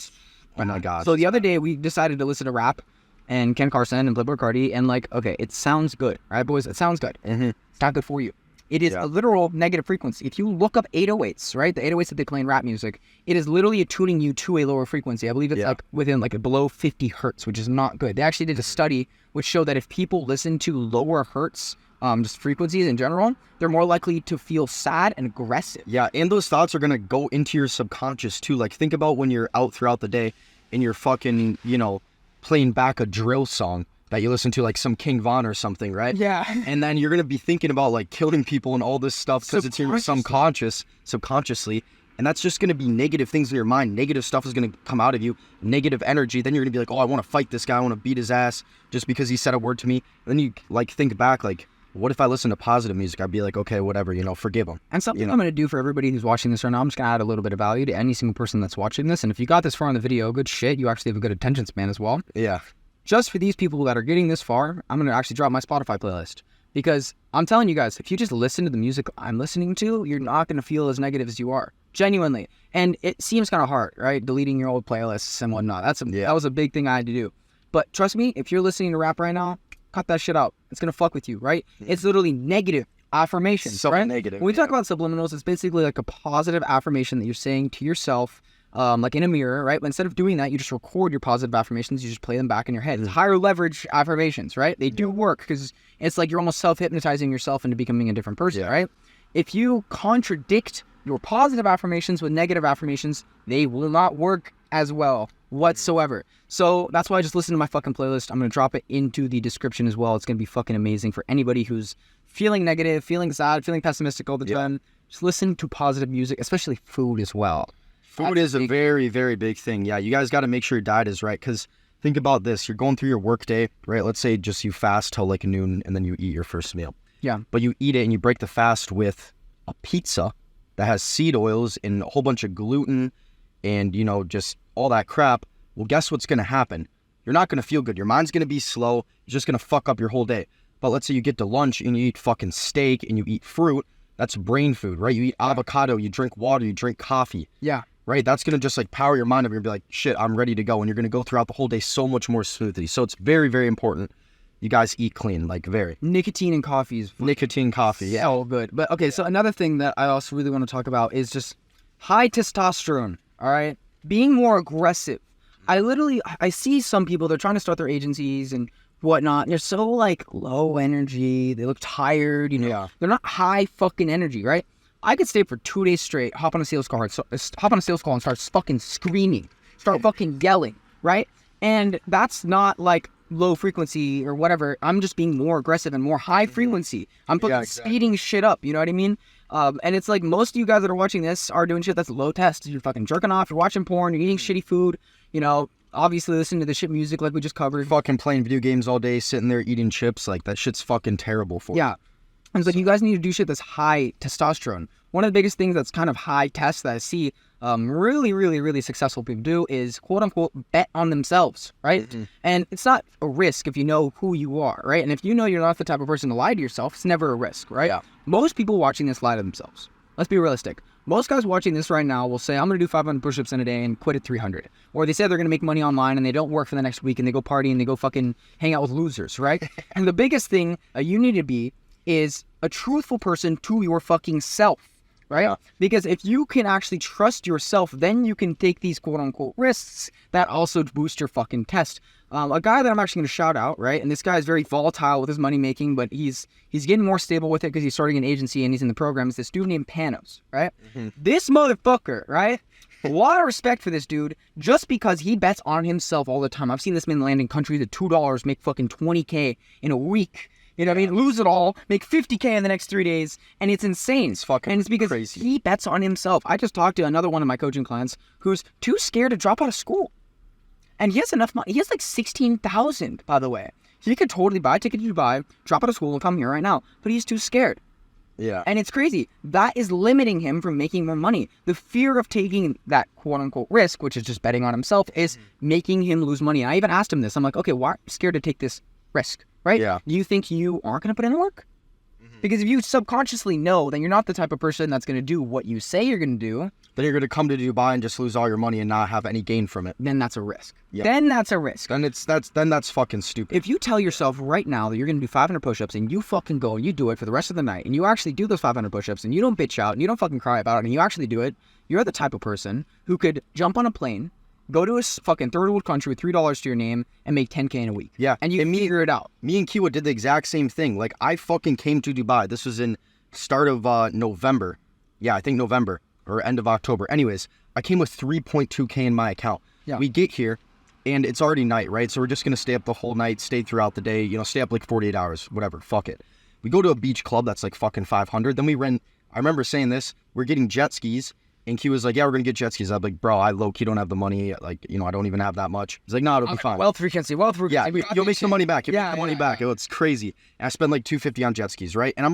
oh my gosh. So the other day we decided to listen to rap and Ken Carson and Playboy Cardi, and like, okay, it sounds good, right, boys? It sounds good. Mm-hmm. It's not good for you. It is a literal negative frequency. If you look up 808s, right, the 808s that they play in rap music, it is literally tuning you to a lower frequency. I believe it's like within like below 50 hertz, which is not good. They actually did a study which showed that if people listen to lower hertz, just frequencies in general, they're more likely to feel sad and aggressive. Yeah, and those thoughts are going to go into your subconscious, too. Like, think about when you're out throughout the day and you're fucking, you know, playing back a drill song that you listen to, like some King Von or something, right? Yeah. And then you're going to be thinking about, like, killing people and all this stuff because it's in your subconsciously. And that's just going to be negative things in your mind. Negative stuff is going to come out of you. Negative energy. Then you're going to be like, oh, I want to fight this guy. I want to beat his ass just because he said a word to me. And then you, like, think back, like, what if I listen to positive music? I'd be like, okay, whatever, you know, forgive him. And something I'm going to do for everybody who's watching this right now, I'm just going to add a little bit of value to any single person that's watching this. And if you got this far in the video, good shit. You actually have a good attention span as well. Yeah. Just for these people that are getting this far, I'm going to actually drop my Spotify playlist. Because I'm telling you guys, if you just listen to the music I'm listening to, you're not going to feel as negative as you are. Genuinely. And it seems kind of hard, right? Deleting your old playlists and whatnot. That was a big thing I had to do. But trust me, if you're listening to rap right now, cut that shit out. It's going to fuck with you, right? It's literally negative affirmations, So right? negative. When we talk about subliminals, it's basically like a positive affirmation that you're saying to yourself, like in a mirror, right? But instead of doing that, you just record your positive affirmations. You just play them back in your head. It's higher leverage affirmations, right? They do work because it's like you're almost self-hypnotizing yourself into becoming a different person, right? If you contradict your positive affirmations with negative affirmations, they will not work as well whatsoever. So that's why I just listen to my fucking playlist. I'm going to drop it into the description as well. It's going to be fucking amazing for anybody who's feeling negative, feeling sad, feeling pessimistic all the time. Just listen to positive music, especially food as well. Food is a very, very big thing. Yeah, you guys got to make sure your diet is right because think about this. You're going through your work day, right? Let's say just you fast till like noon and then you eat your first meal. Yeah. But you eat it and you break the fast with a pizza that has seed oils and a whole bunch of gluten and, you know, just all that crap. Well, guess what's going to happen? You're not going to feel good. Your mind's going to be slow. You're just going to fuck up your whole day. But let's say you get to lunch and you eat fucking steak and you eat fruit. That's brain food, right? You eat avocado, you drink water, you drink coffee. Yeah. Right? That's going to just like power your mind up and be like, shit, I'm ready to go. And you're going to go throughout the whole day so much more smoothly. So it's very, very important. You guys eat clean, like very. Nicotine in coffee is Nicotine coffee, yeah. so good. But okay, so another thing that I also really want to talk about is just high testosterone, all right? Being more aggressive. I see some people, they're trying to start their agencies and whatnot. They're so like low energy. They look tired, you know. Yeah. They're not high fucking energy, right? I could stay for 2 days straight, hop on a sales call and start fucking screaming, start fucking yelling, right? And that's not like low frequency or whatever. I'm just being more aggressive and more high frequency. I'm fucking speeding shit up, you know what I mean? And it's like most of you guys that are watching this are doing shit that's low test. You're fucking jerking off, you're watching porn, you're eating shitty food, you know, obviously listening to the shit music like we just covered. Fucking playing video games all day, sitting there eating chips, like that shit's fucking terrible for you. Yeah. And it's like you guys need to do shit that's high testosterone. One of the biggest things that's kind of high test that I see really, really, really successful people do is quote unquote bet on themselves, right? Mm-hmm. And it's not a risk if you know who you are, right? And if you know you're not the type of person to lie to yourself, it's never a risk, right? Yeah. Most people watching this lie to themselves. Let's be realistic. Most guys watching this right now will say, I'm going to do 500 push-ups in a day and quit at 300. Or they say they're going to make money online and they don't work for the next week and they go party and they go fucking hang out with losers, right? And the biggest thing you need to be is a truthful person to your fucking self, right? Yeah. Because if you can actually trust yourself, then you can take these quote-unquote risks that also boost your fucking test. A guy that I'm actually going to shout out, right? And this guy is very volatile with his money making, but he's getting more stable with it because he's starting an agency and he's in the programs. This dude named Panos, right? Mm-hmm. This motherfucker, right? A lot of respect for this dude just because he bets on himself all the time. I've seen this man land in countries at $2, make fucking $20K in a week. You know what I mean? Lose it all, make $50K in the next 3 days, and it's insane. It's fucking and it's because crazy. He bets on himself. I just talked to another one of my coaching clients who's too scared to drop out of school. And he has enough money. He has like $16,000, by the way. He could totally buy a ticket to Dubai, drop out of school, and come here right now. But he's too scared. Yeah. And it's crazy. That is limiting him from making more money. The fear of taking that quote-unquote risk, which is just betting on himself, is making him lose money. I even asked him this. I'm like, okay, why are you scared to take this risk? right? Yeah. Do you think you aren't going to put in the work? Because if you subconsciously know that you're not the type of person that's going to do what you say you're going to do, then you're going to come to Dubai and just lose all your money and not have any gain from it. then that's a risk. Yeah. Then that's a risk. Then that's fucking stupid. If you tell yourself right now that you're going to do 500 push-ups and you fucking go and you do it for the rest of the night and you actually do those 500 push-ups and you don't bitch out and you don't fucking cry about it and you actually do it, you're the type of person who could jump on a plane, go to a fucking third world country with $3 to your name and make 10K in a week. Yeah. And you figure it out. Me and Kihua did the exact same thing. Like, I fucking came to Dubai. This was in start of November. Yeah, I think November or end of October. Anyways, I came with 3.2K in my account. Yeah. We get here and it's already night, right? So we're just going to stay up the whole night, stay throughout the day, stay up like 48 hours, whatever. Fuck it. We go to a beach club that's like fucking 500. Then we rent, I remember saying this, we're getting jet skis. And Q was like, yeah, we're going to get jet skis. I'm like, bro, I low-key don't have the money. Like, I don't even have that much. He's like, no, it'll be fine. Wealth frequency. Yeah, you'll make some money back. You'll make the money back. It's crazy. And I spent like $250 on jet skis, right? And I'm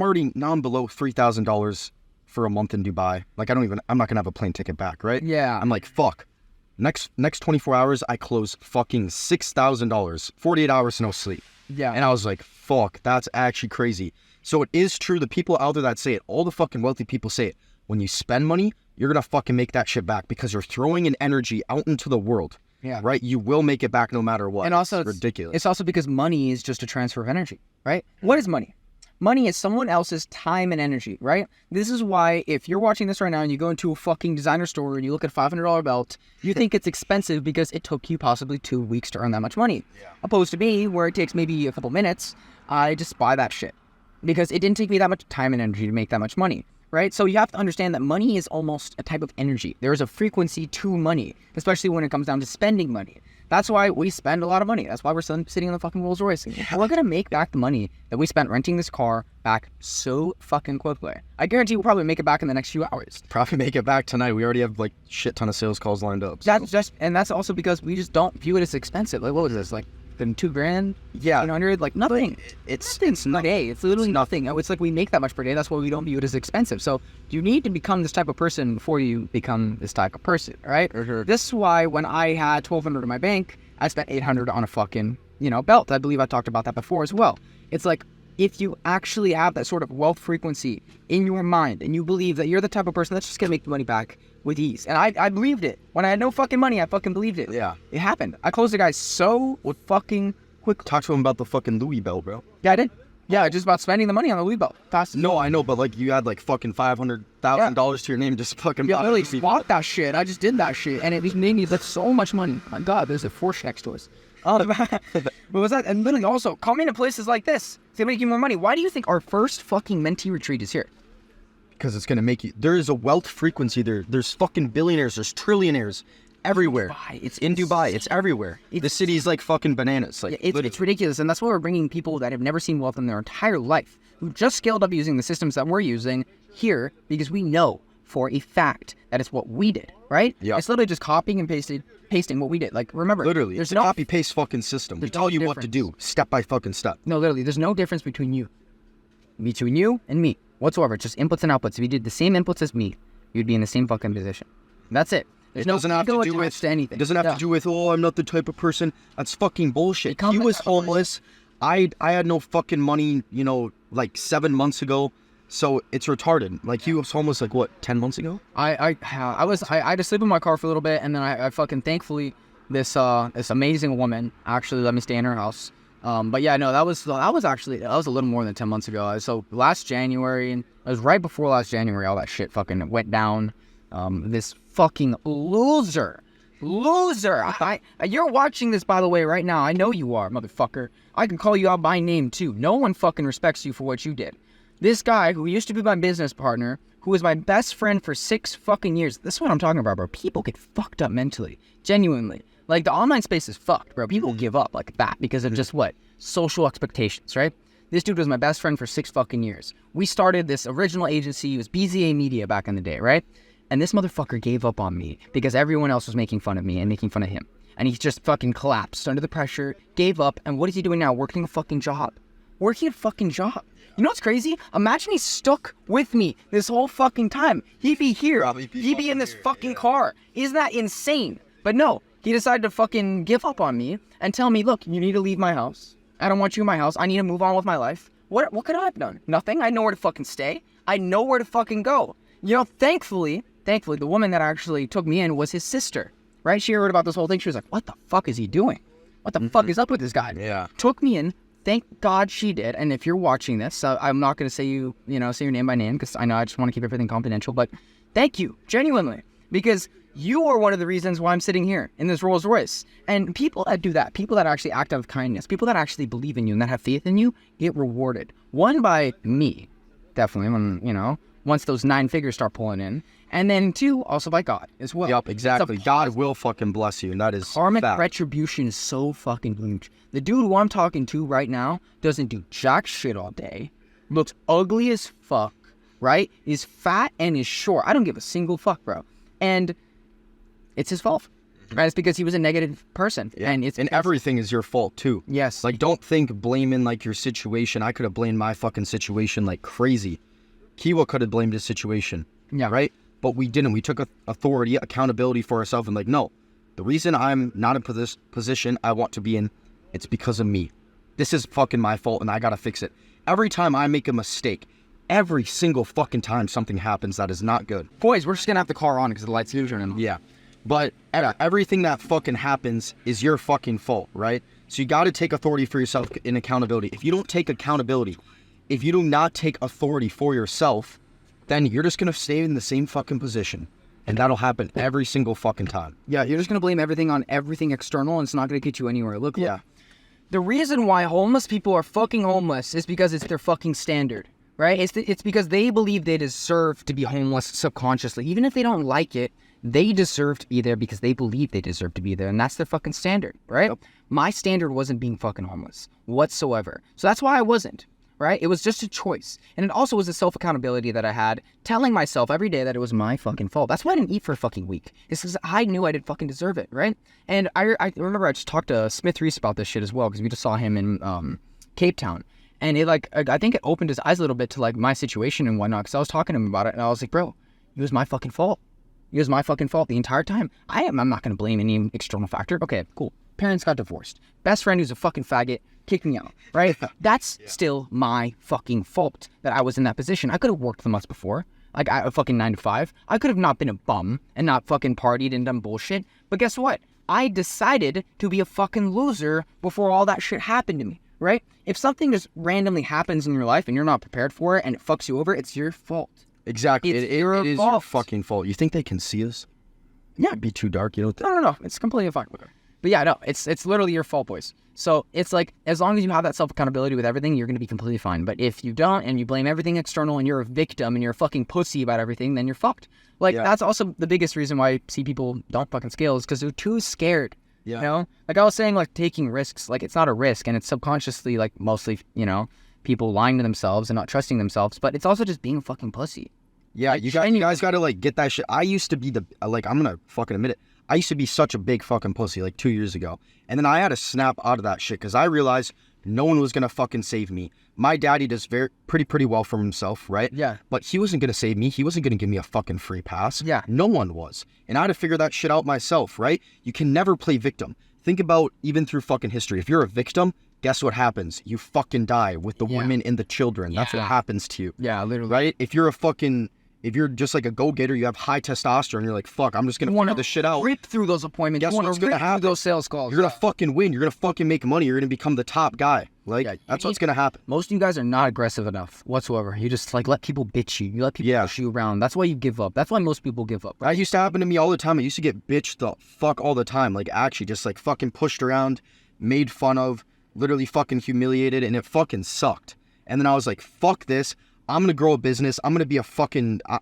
below $3,000 for a month in Dubai. Like, I'm not going to have a plane ticket back, right? Yeah. I'm like, fuck. Next 24 hours, I close fucking $6,000, 48 hours, no sleep. Yeah. And I was like, fuck, that's actually crazy. So it is true. The people out there that say it, all the fucking wealthy people say it. When you spend money, you're going to fucking make that shit back because you're throwing an energy out into the world. Yeah. Right? You will make it back no matter what. And also, it's ridiculous. It's also because money is just a transfer of energy, right? What is money? Money is someone else's time and energy, right? This is why if you're watching this right now and you go into a fucking designer store and you look at a $500 belt, you think it's expensive because it took you possibly 2 weeks to earn that much money. Yeah. Opposed to me, where it takes maybe a couple minutes, I just buy that shit because it didn't take me that much time and energy to make that much money. Right? So you have to understand that money is almost a type of energy. There is a frequency to money, especially when it comes down to spending money. That's why we spend a lot of money. That's why we're sitting in the fucking Rolls Royce. Yeah. We're going to make back the money that we spent renting this car back so fucking quickly. I guarantee we'll probably make it back in the next few hours. Probably make it back tonight. We already have like shit ton of sales calls lined up. So. That's also because we just don't view it as expensive. Like, what was this? Like, than $2,000, yeah, 100, like nothing. It's nothing. It's literally nothing. It's like we make that much per day. That's why we don't view it as expensive. So you need to become this type of person before you become this type of person, right? Sure. This is why when I had $1,200 in my bank, I spent $800 on a fucking belt. I believe I talked about that before as well. It's like if you actually have that sort of wealth frequency in your mind and you believe that you're the type of person that's just gonna make the money back with ease. And I believed it. When I had no fucking money, I fucking believed it. Yeah. It happened. I closed the guy so fucking quick. Talk to him about the fucking Louis belt, bro. Yeah, I did. Yeah, just about spending the money on the Louis belt. Fast. No, I know, but like you had like fucking $500,000 to your name just fucking. Yeah, I literally bought that shit. I just did that shit. And it made me like so much money. My God, there's a Porsche next to us. What was that? And literally also, coming to places like this to make you more money. Why do you think our first fucking mentee retreat is here? Because it's going to make you... There is a wealth frequency there. There's fucking billionaires. There's trillionaires everywhere. It's in Dubai. It's everywhere. The city's like fucking bananas. Like, it's ridiculous. And that's why we're bringing people that have never seen wealth in their entire life, who just scaled up using the systems that we're using here, because we know for a fact that it's what we did, right? Yeah. It's literally just copying and pasting what we did. Like, remember, literally, there's no copy-paste fucking system. We tell you what to do, step by fucking step. No, literally, there's no difference between you and me whatsoever. It's just inputs and outputs. If you did the same inputs as me, you'd be in the same fucking position. That's it. There's doesn't have to do with anything. It doesn't have to do with, oh, I'm not the type of person. That's fucking bullshit. He was homeless. I had no fucking money, like 7 months ago. So it's retarded. Like, he was homeless like what, 10 months ago? I had to sleep in my car for a little bit, and then I fucking thankfully this amazing woman actually let me stay in her house. But yeah, no, that was a little more than 10 months ago. So last January, and it was right before last January, all that shit fucking went down. This fucking loser. You're watching this, by the way, right now. I know you are, motherfucker. I can call you out by name too. No one fucking respects you for what you did. This guy who used to be my business partner, who was my best friend for 6 fucking years. This is what I'm talking about, bro. People get fucked up mentally. Genuinely. Like, the online space is fucked, bro. People give up like that because of just what? Social expectations, right? This dude was my best friend for 6 fucking years. We started this original agency. It was BZA Media back in the day, right? And this motherfucker gave up on me because everyone else was making fun of me and making fun of him. And he just fucking collapsed under the pressure, gave up, and what is he doing now? Working a fucking job. You know what's crazy? Imagine he stuck with me this whole fucking time. He'd be here. He'd be in this fucking car. Isn't that insane? But no, he decided to fucking give up on me and tell me, look, you need to leave my house. I don't want you in my house. I need to move on with my life. What could I have done? Nothing. I know where to fucking stay. I know where to fucking go. You know, thankfully, the woman that actually took me in was his sister, right? She heard about this whole thing. She was like, what the fuck is he doing? What the fuck is up with this guy? Yeah. Took me in. Thank God she did. And if you're watching this, I'm not going to say say your name by name because I know I just want to keep everything confidential. But thank you, genuinely, because you are one of the reasons why I'm sitting here in this Rolls Royce. And people that do that, people that actually act out of kindness, people that actually believe in you and that have faith in you, get rewarded. One, by me, definitely, when, once those 9 figures start pulling in. And then 2, also by God as well. Yup, exactly. God will fucking bless you, and that is karmic fact. retribution is so fucking huge. The dude who I'm talking to right now doesn't do jack shit all day, looks ugly as fuck, right? Is fat and is short. I don't give a single fuck, bro. And it's his fault. Right? It's because he was a negative person. Yeah. And everything is your fault too. Yes. Like, don't think blaming like your situation. I could have blamed my fucking situation like crazy. Kihua could have blamed his situation. Yeah. Right? But we didn't. We took authority, accountability for ourselves, and like, no, the reason I'm not in this position I want to be in, it's because of me. This is fucking my fault, and I gotta fix it. Every time I make a mistake, every single fucking time something happens that is not good. Boys, we're just gonna have the car on because the lights are turning on. Yeah. But everything that fucking happens is your fucking fault, right? So you got to take authority for yourself in accountability. If you don't take accountability, if you do not take authority for yourself, then you're just going to stay in the same fucking position. And that'll happen every single fucking time. Yeah, you're just going to blame everything on everything external, and it's not going to get you anywhere. Look, Yeah. The reason why homeless people are fucking homeless is because it's their fucking standard, right? It's because they believe they deserve to be homeless subconsciously. Even if they don't like it, they deserve to be there because they believe they deserve to be there, and that's their fucking standard, right? Yep. My standard wasn't being fucking homeless whatsoever. So that's why I wasn't, right? It was just a choice. And it also was a self-accountability that I had, telling myself every day that it was my fucking fault. That's why I didn't eat for a fucking week. It's because I knew I didn't fucking deserve it, right? And I remember I just talked to Smith Reese about this shit as well, because we just saw him in Cape Town. And it I think it opened his eyes a little bit to like my situation and whatnot, because I was talking to him about it, and I was like, bro, it was my fucking fault. It was my fucking fault the entire time. I'm not going to blame any external factor. Okay, cool. Parents got divorced. Best friend who's a fucking faggot kicked me out, right? That's still my fucking fault that I was in that position. I could have worked the months before, like a fucking 9 to 5. I could have not been a bum and not fucking partied and done bullshit. But guess what? I decided to be a fucking loser before all that shit happened to me, right? If something just randomly happens in your life and you're not prepared for it and it fucks you over, it's your fault. Exactly. It is your fucking fault. You think they can see us? Yeah. It'd be too dark, you know? No. It's completely fine. But yeah, no, it's literally your fault, boys. So it's like, as long as you have that self-accountability with everything, you're going to be completely fine. But if you don't, and you blame everything external, and you're a victim, and you're a fucking pussy about everything, then you're fucked. Like, That's also the biggest reason why I see people don't fucking scale, is because they're too scared. Yeah. You know? Like I was saying, like, taking risks, like, it's not a risk, and it's subconsciously, like, mostly, people lying to themselves and not trusting themselves, but it's also just being a fucking pussy. Yeah, you guys got to, like, get that shit. I used to be I'm going to fucking admit it. I used to be such a big fucking pussy, like, 2 years ago. And then I had to snap out of that shit because I realized no one was going to fucking save me. My daddy does pretty well for himself, right? Yeah. But he wasn't going to save me. He wasn't going to give me a fucking free pass. Yeah. No one was. And I had to figure that shit out myself, right? You can never play victim. Think about even through fucking history. If you're a victim, guess what happens? You fucking die with the women and the children. That's what happens to you. Yeah, literally. Right? If you're just like a go-getter, you have high testosterone, you're like, fuck, I'm just going to figure this shit out. Rip through those appointments. Guess what's going to happen? Through those sales calls. You're going to fucking win. You're going to fucking make money. You're going to become the top guy. Like, that's what's going to happen. Most of you guys are not aggressive enough whatsoever. You just, like, let people bitch you. You let people push you around. That's why you give up. That's why most people give up. Right? That used to happen to me all the time. I used to get bitched the fuck all the time. Like, actually, just, like, fucking pushed around, made fun of, literally fucking humiliated, and it fucking sucked. And then I was like, fuck this. I'm going to grow a business. I'm going to be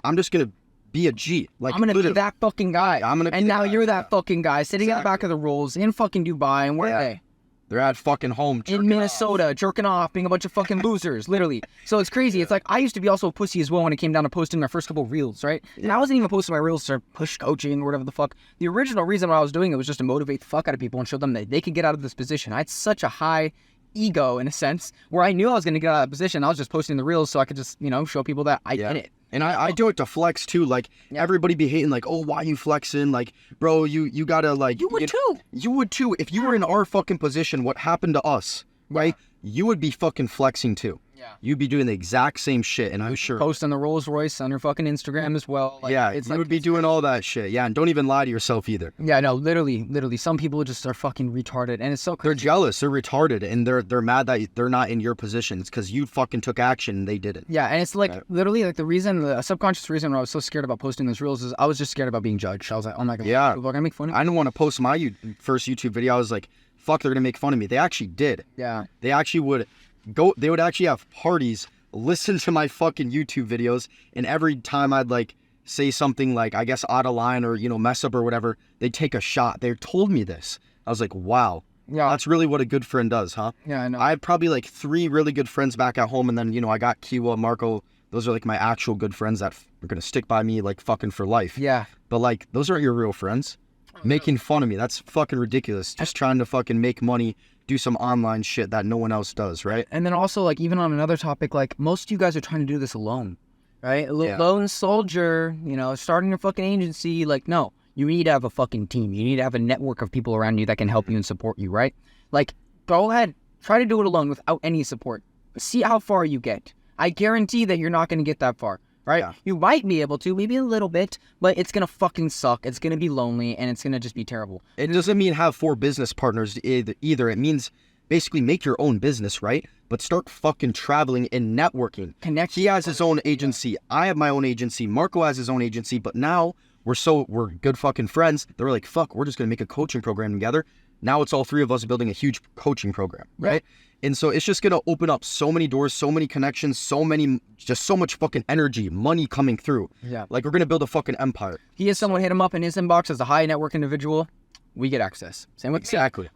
I'm just going to be a G. Like, I'm gonna be that fucking guy. And now you're that fucking guy sitting at the back of the rolls in fucking Dubai, and where are they? They're at fucking home. In Minnesota, jerking off, being a bunch of fucking losers, literally. So it's crazy. It's like, I used to be also a pussy as well when it came down to posting my first couple of reels, right? And I wasn't even posting my reels to push coaching or whatever the fuck. The original reason why I was doing it was just to motivate the fuck out of people and show them that they could get out of this position. I had such a high ego, in a sense, where I knew I was going to get out of that position. I was just posting the reels so I could just, show people that I did it. And I do it to flex too. Like, everybody be hating, like, oh, why you flexing? Like, bro, you gotta, like... You would too. You would too. If you were in our fucking position, what happened to us, right? you would be fucking flexing too. Yeah. You'd be doing the exact same shit, and I'm sure. Posting the Rolls Royce on your fucking Instagram as well. Like, yeah, it's you would be doing all that shit. Yeah, and don't even lie to yourself either. Yeah, no, literally. Some people just are fucking retarded, and it's so crazy. They're jealous, they're retarded, and they're mad that they're not in your position. It's because you fucking took action and they didn't. Yeah, and it's like literally like the subconscious reason why I was so scared about posting those reels is I was just scared about being judged. I was like, oh my god, yeah, people are gonna make fun of me. I didn't want to post my first YouTube video. I was like, fuck, they're gonna make fun of me. They actually did. Yeah. They actually would go. They would actually have parties, listen to my fucking YouTube videos, and every time I'd like say something like, I guess, out of line or, mess up or whatever, they'd take a shot. They told me this. I was like, wow. Yeah. That's really what a good friend does, huh? Yeah, I know. I have probably like 3 really good friends back at home, and then, I got Kihua, Marco. Those are like my actual good friends that are gonna stick by me like fucking for life. Yeah. But like, those aren't your real friends. Making fun of me, that's fucking ridiculous. Just trying to fucking make money, do some online shit that no one else does, right? And then also, like, even on another topic, like, most of you guys are trying to do this alone, right? Lone soldier, starting your fucking agency. Like, no, you need to have a fucking team. You need to have a network of people around you that can help you and support you, right? Like, go ahead, try to do it alone without any support. See how far you get. I guarantee that you're not going to get that far. Right? Yeah. You might be able to, maybe a little bit, but it's going to fucking suck. It's going to be lonely, and it's going to just be terrible. It doesn't mean have 4 business partners either. It means basically make your own business, right? But start fucking traveling and networking. Connect. He has his own agency. I have my own agency. Marco has his own agency. But now we're good fucking friends. They're like, fuck, we're just going to make a coaching program together. Now it's all 3 of us building a huge coaching program, right? And so it's just going to open up so many doors, so many connections, so much fucking energy, money coming through. Yeah. Like, we're going to build a fucking empire. He has someone hit him up in his inbox as a high network individual. We get access. Same with exactly.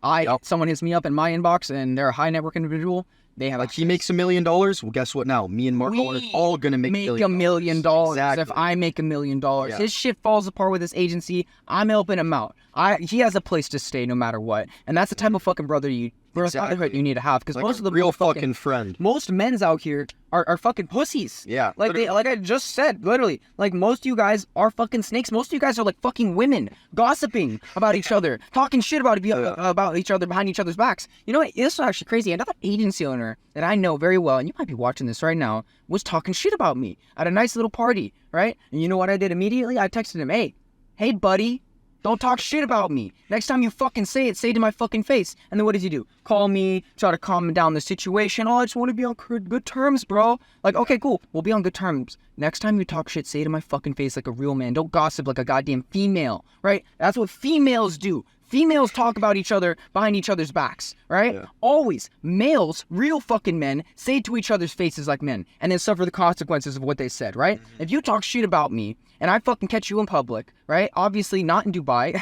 Someone hits me up in my inbox and they're a high network individual. They have he makes $1 million. Well, guess what now? Me and Marco are all going to make $1 million. Exactly. If I make $1 million. Yeah. His shit falls apart with his agency. I'm helping him out. He has a place to stay no matter what. And that's the type of fucking brotherhood you need to have. Because like most of the real fucking friend. Most men's out here are fucking pussies. Yeah. Like I just said, literally. Like, most of you guys are fucking snakes. Most of you guys are like fucking women, gossiping about each other, talking shit about each other behind each other's backs. You know what? This is actually crazy. Another agency owner that I know very well, and you might be watching this right now, was talking shit about me at a nice little party, right? And you know what I did immediately? I texted him, hey buddy, don't talk shit about me. Next time you fucking say it to my fucking face. And then what does he do? Call me, try to calm down the situation. Oh, I just want to be on good terms, bro. Like, okay, cool. We'll be on good terms. Next time you talk shit, say it to my fucking face like a real man. Don't gossip like a goddamn female, right? That's what females do. Females talk about each other behind each other's backs, right? Yeah. Always. Males, real fucking men, say it to each other's faces like men and then suffer the consequences of what they said, right? Mm-hmm. If you talk shit about me and I fucking catch you in public, right? Obviously not in Dubai.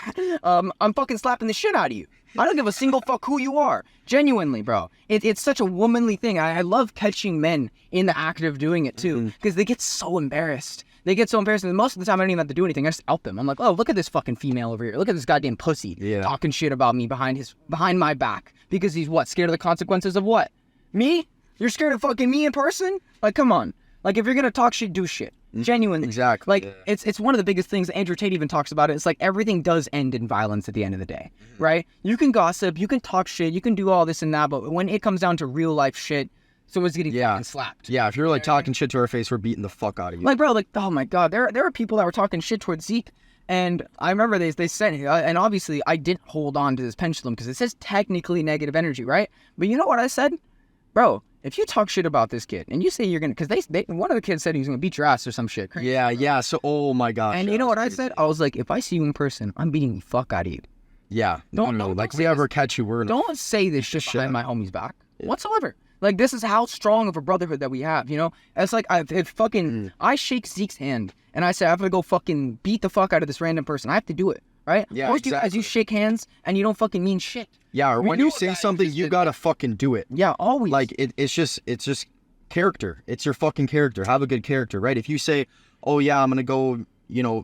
I'm fucking slapping the shit out of you. I don't give a single fuck who you are. Genuinely, bro. It's such a womanly thing. I love catching men in the act of doing it too, because they get so embarrassed. They get so embarrassed, and most of the time I don't even have to do anything. I just out them. I'm like, oh, look at this fucking female over here. Look at this goddamn pussy talking shit about me behind my back. Because he's what? Scared of the consequences of what? Me? You're scared of fucking me in person? Like, come on. Like, if you're gonna talk shit, do shit. Genuinely. Exactly. Like, it's one of the biggest things. Andrew Tate even talks about it. It's like everything does end in violence at the end of the day, right? You can gossip, you can talk shit, you can do all this and that, but when it comes down to real life shit, someone's getting fucking slapped. Yeah, if you're like talking shit to our face, we're beating the fuck out of you. Like, bro, like, oh my god, there are people that were talking shit towards Zeke, and I remember they said, and obviously I didn't hold on to this pendulum because it says technically negative energy, right? But you know what I said? Bro, if you talk shit about this kid and you say you're gonna, because one of the kids said he was gonna beat your ass or some shit. Crazy. Yeah. So, oh my gosh. And you know what I said? I was like, if I see you in person, I'm beating the fuck out of you. Yeah. Don't like, if we ever catch you, we're don't say this shit behind my homie's back whatsoever. Like, this is how strong of a brotherhood that we have, you know? It's like, I shake Zeke's hand, and I say, I have to go fucking beat the fuck out of this random person. I have to do it, right? Yeah, Most exactly. As you shake hands, and you don't fucking mean shit. Yeah, or when you say something, you gotta fucking do it. Yeah, always. Like, it's just character. It's your fucking character. Have a good character, right? If you say, oh yeah, I'm gonna go,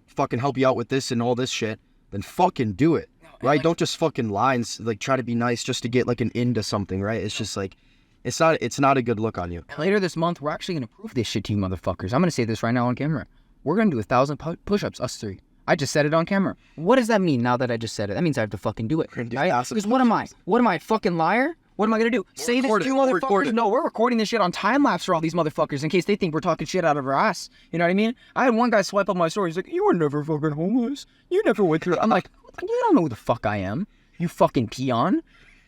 fucking help you out with this and all this shit, then fucking do it, right? Like, don't just fucking lie and, like, try to be nice just to get, like, an into something, right? It's just, like, it's not a good look on you. Later this month, we're actually going to prove this shit to you motherfuckers. I'm going to say this right now on camera. We're going to do 1,000 push-ups, us 3. I just said it on camera. What does that mean now that I just said it? That means I have to fucking do it. Right? Because what am I? What am I, a fucking liar? What am I gonna do? Say this to you motherfuckers? No, we're recording this shit on time lapse for all these motherfuckers in case they think we're talking shit out of our ass. You know what I mean? I had one guy swipe up my story. He's like, "You were never fucking homeless. You never went through it." I'm like, "You don't know who the fuck I am. You fucking peon.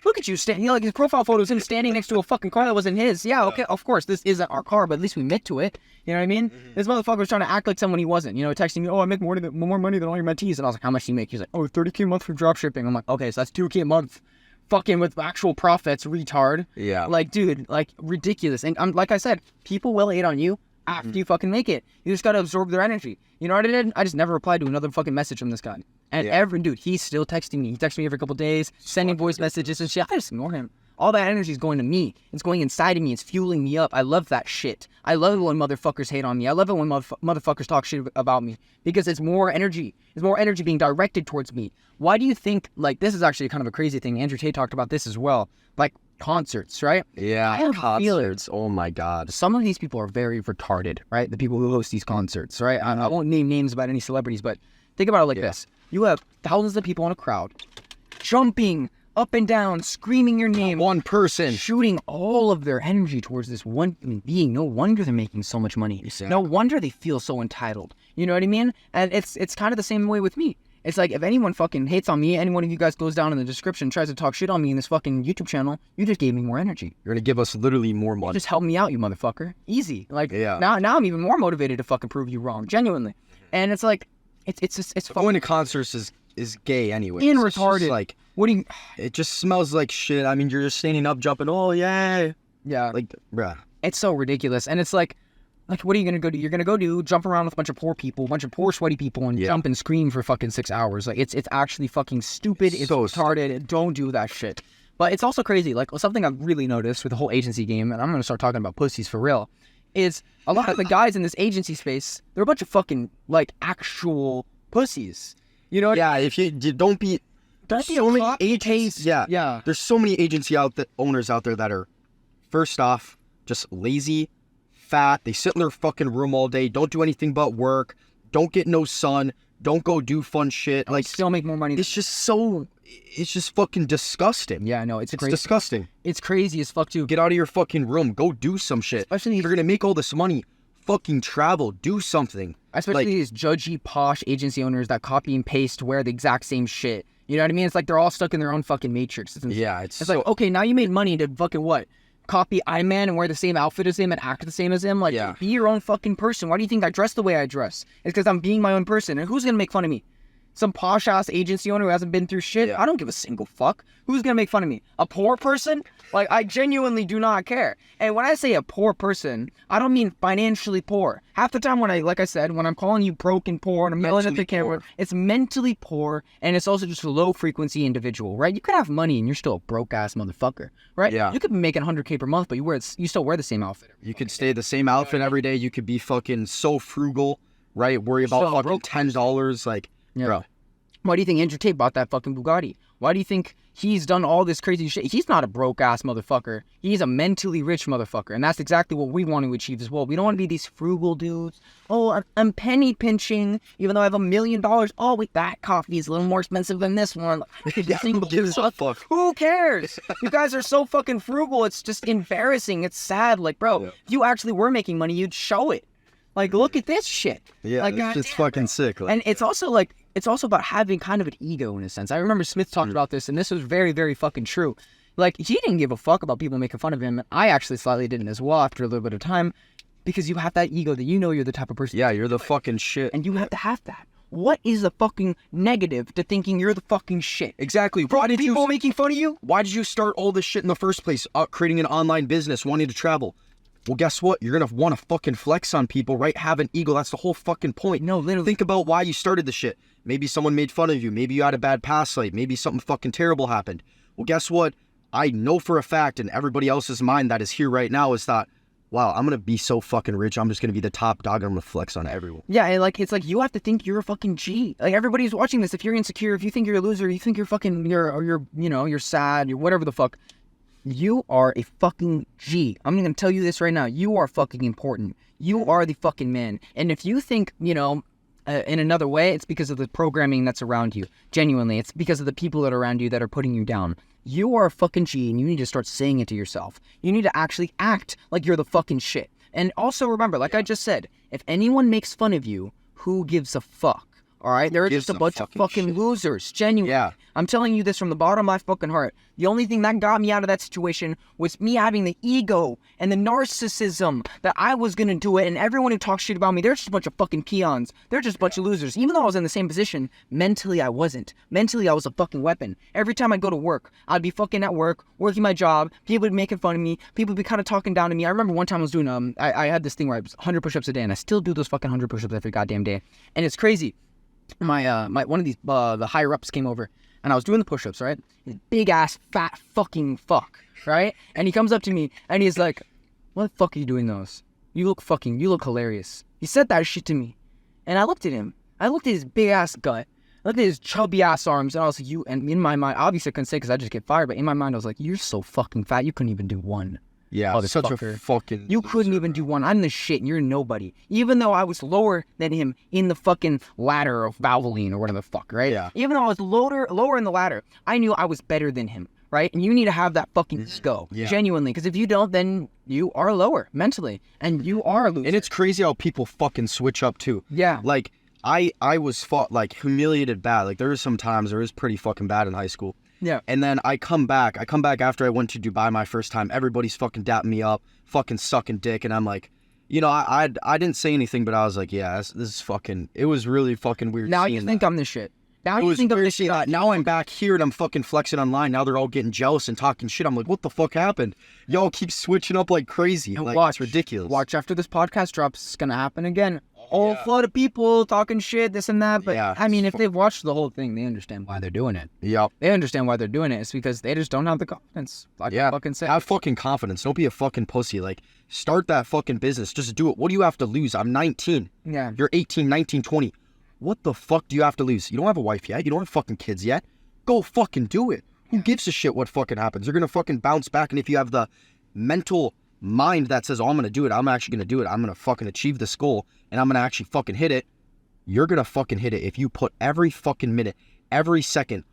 Look at you standing. Like his profile photo is him standing next to a fucking car that wasn't his. Yeah, okay, of course this isn't our car, but at least we admit to it. You know what I mean? This motherfucker was trying to act like someone he wasn't. You know, texting me, "Oh, I make more money than all your mentees," and I was like, "How much do you make?" He's like, "Oh, $30K a month for drop shipping." I'm like, "Okay, so that's $2K a month, fucking with actual profits, retard." Yeah. Like, dude, like ridiculous. And like I said, people will hate on you after you fucking make it. You just gotta absorb their energy. You know what I did? I just never replied to another fucking message from this guy. And dude, he's still texting me. He texts me every couple days, sending voice messages and shit. I just ignore him. All that energy is going to me. It's going inside of me. It's fueling me up. I love that shit. I love it when motherfuckers hate on me. I love it when motherfuckers talk shit about me because it's more energy. It's more energy being directed towards me. Why do you think, like, this is actually kind of a crazy thing. Andrew Tate talked about this as well. Like concerts, right? Yeah, concerts. Oh my God. Some of these people are very retarded, right? The people who host these concerts, right? I won't name names about any celebrities, but think about it like this. You have thousands of people in a crowd jumping up and down, screaming your name. One person. Shooting all of their energy towards this one being. No wonder they're making so much money. Exactly. No wonder they feel so entitled. You know what I mean? And it's kind of the same way with me. It's like if anyone fucking hates on me, any one of you guys goes down in the description, tries to talk shit on me in this fucking YouTube channel, you just gave me more energy. You're gonna give us literally more money. You just help me out, you motherfucker. Easy. Like Yeah. now I'm even more motivated to fucking prove you wrong. Genuinely. And it's like it's fucking Going to concerts is gay anyway. and It's just retarded. like What do you it just smells like shit. I mean, you're just standing up, jumping. Oh yeah. Yeah. Like, bruh. It's so ridiculous. And it's like what are you gonna go do? You're gonna go jump around with a bunch of poor people, a bunch of poor sweaty people, and jump and scream for fucking 6 hours. Like it's actually fucking stupid. It's so retarded. Don't do that shit. But it's also crazy. Like something I've really noticed with the whole agency game, and I'm gonna start talking about pussies for real, is a lot of the guys in this agency space, they're a bunch of fucking like actual pussies. You know? Yeah. If you don't be. Don't be so a many cop agents. Yeah. Yeah. There's so many agency owners out there that are, first off, just lazy, fat. They sit in their fucking room all day, don't do anything but work, don't get no sun, don't go do fun shit. Like, still make more money. it's just fucking disgusting. Yeah, no, it's crazy. Disgusting. It's crazy as fuck too. Get out of your fucking room. Go do some shit. Especially if you're gonna make all this money, fucking travel. Do something. Especially these judgy, posh agency owners that copy and paste, wear the exact same shit. You know what I mean? It's like they're all stuck in their own fucking matrix. It's like, okay, now you made money to fucking what? Copy I-Man and wear the same outfit as him and act the same as him? Like, be your own fucking person. Why do you think I dress the way I dress? It's because I'm being my own person. And who's gonna make fun of me? Some posh-ass agency owner who hasn't been through shit? I don't give a single fuck. Who's gonna make fun of me? A poor person? Like, I genuinely do not care. And when I say a poor person, I don't mean financially poor. Half the time when when I'm calling you broke and poor and I'm yelling at the camera, it's mentally poor and it's also just a low-frequency individual, right? You could have money and you're still a broke-ass motherfucker, right? Yeah. You could be making $100K per month, but you still wear the same outfit. You could stay the same outfit every day. You could be fucking so frugal, right? Worry about fucking $10, like, bro. Why do you think Andrew Tate bought that fucking Bugatti? Why do you think he's done all this crazy shit? He's not a broke-ass motherfucker. He's a mentally rich motherfucker. And that's exactly what we want to achieve as well. We don't want to be these frugal dudes. Oh, I'm penny pinching, even though I have $1 million. Oh, wait, that coffee is a little more expensive than this one. Who gives a fuck? Who cares? You guys are so fucking frugal. It's just embarrassing. It's sad. Like, bro, if you actually were making money, you'd show it. Like, look at this shit. Yeah, like, it's just fucking sick. Like, and it's also about having kind of an ego in a sense. I remember Smith talked about this, and this was very, very fucking true. Like, he didn't give a fuck about people making fun of him. And I actually slightly didn't as well after a little bit of time, because you have that ego that you know you're the type of person. Yeah, you're the fucking shit. And you have to have that. What is the fucking negative to thinking you're the fucking shit? Exactly. Why did people making fun of you? Why did you start all this shit in the first place? Creating an online business, wanting to travel. Well, guess what? You're going to want to fucking flex on people, right? Have an ego. That's the whole fucking point. No, literally. Think about why you started the shit. Maybe someone made fun of you. Maybe you had a bad past life. Maybe something fucking terrible happened. Well, guess what? I know for a fact, in everybody else's mind that is here right now, is that, wow, I'm going to be so fucking rich. I'm just going to be the top dog. I'm going to flex on everyone. Yeah, and it's like you have to think you're a fucking G. Like, everybody's watching this. If you're insecure, if you think you're a loser, you think you're fucking, you're sad, you're whatever the fuck. You are a fucking G. I'm going to tell you this right now. You are fucking important. You are the fucking man. And if you think, in another way, it's because of the programming that's around you. Genuinely, it's because of the people that are around you that are putting you down. You are a fucking G, and you need to start saying it to yourself. You need to actually act like you're the fucking shit. And also remember, like I just said, if anyone makes fun of you, who gives a fuck? All right, they're just a bunch of fucking losers. Genuinely. Yeah. I'm telling you this from the bottom of my fucking heart. The only thing that got me out of that situation was me having the ego and the narcissism that I was gonna do it, and everyone who talks shit about me, they're just a bunch of fucking peons. They're just a bunch of losers. Even though I was in the same position, mentally I wasn't. Mentally I was a fucking weapon. Every time I go to work, I'd be fucking at work, working my job, people would be making fun of me, people would be kind of talking down to me. I remember one time I was doing, I had this thing where I was 100 push-ups a day, and I still do those fucking 100 push-ups every goddamn day. And it's crazy. My one of these the higher ups came over, and I was doing the push-ups, right? This big ass fat fucking fuck, right? And he comes up to me and he's like, "What the fuck are you doing those? You look hilarious." He said that shit to me, and I looked at him. I looked at his big ass gut. I looked at his chubby ass arms, and I was like, "You." And in my mind, obviously I couldn't say because I just get fired, but in my mind I was like, "You're so fucking fat. You couldn't even do one." Yeah, such a fucking You couldn't even do one. I'm the shit, and you're nobody. Even though I was lower than him in the fucking ladder of Valvoline or whatever the fuck, right? Yeah. Even though I was lower in the ladder, I knew I was better than him, right? And you need to have that fucking ego, genuinely, because if you don't, then you are lower mentally, and you are a loser. And it's crazy how people fucking switch up too. Yeah. Like I was humiliated bad. Like there was some times it was pretty fucking bad in high school. Yeah. And then I come back after I went to Dubai my first time. Everybody's fucking dapping me up, fucking sucking dick, and I'm like, I didn't say anything, but I was like, yeah, this is fucking. It was really fucking weird. Now you think I'm the shit. Now you think I'm the shit. Now I'm back here and I'm fucking flexing online. Now they're all getting jealous and talking shit. I'm like, what the fuck happened? Y'all keep switching up like crazy. Like, Watch, it's ridiculous. Watch after this podcast drops. It's gonna happen again. Whole flood of people talking shit, this and that. But I mean, if they've watched the whole thing, they understand why they're doing it. Yep. They understand why they're doing it. It's because they just don't have the confidence. Like fucking say. Have fucking confidence. Don't be a fucking pussy. Like, start that fucking business. Just do it. What do you have to lose? I'm 19. Yeah. You're 18, 19, 20. What the fuck do you have to lose? You don't have a wife yet. You don't have fucking kids yet. Go fucking do it. Who gives a shit what fucking happens? You're gonna fucking bounce back, and if you have the mental mind that says, oh, I'm gonna do it, I'm actually gonna do it, I'm gonna fucking achieve this goal, and I'm gonna actually fucking hit it, you're gonna fucking hit it. If you put every fucking minute, every second,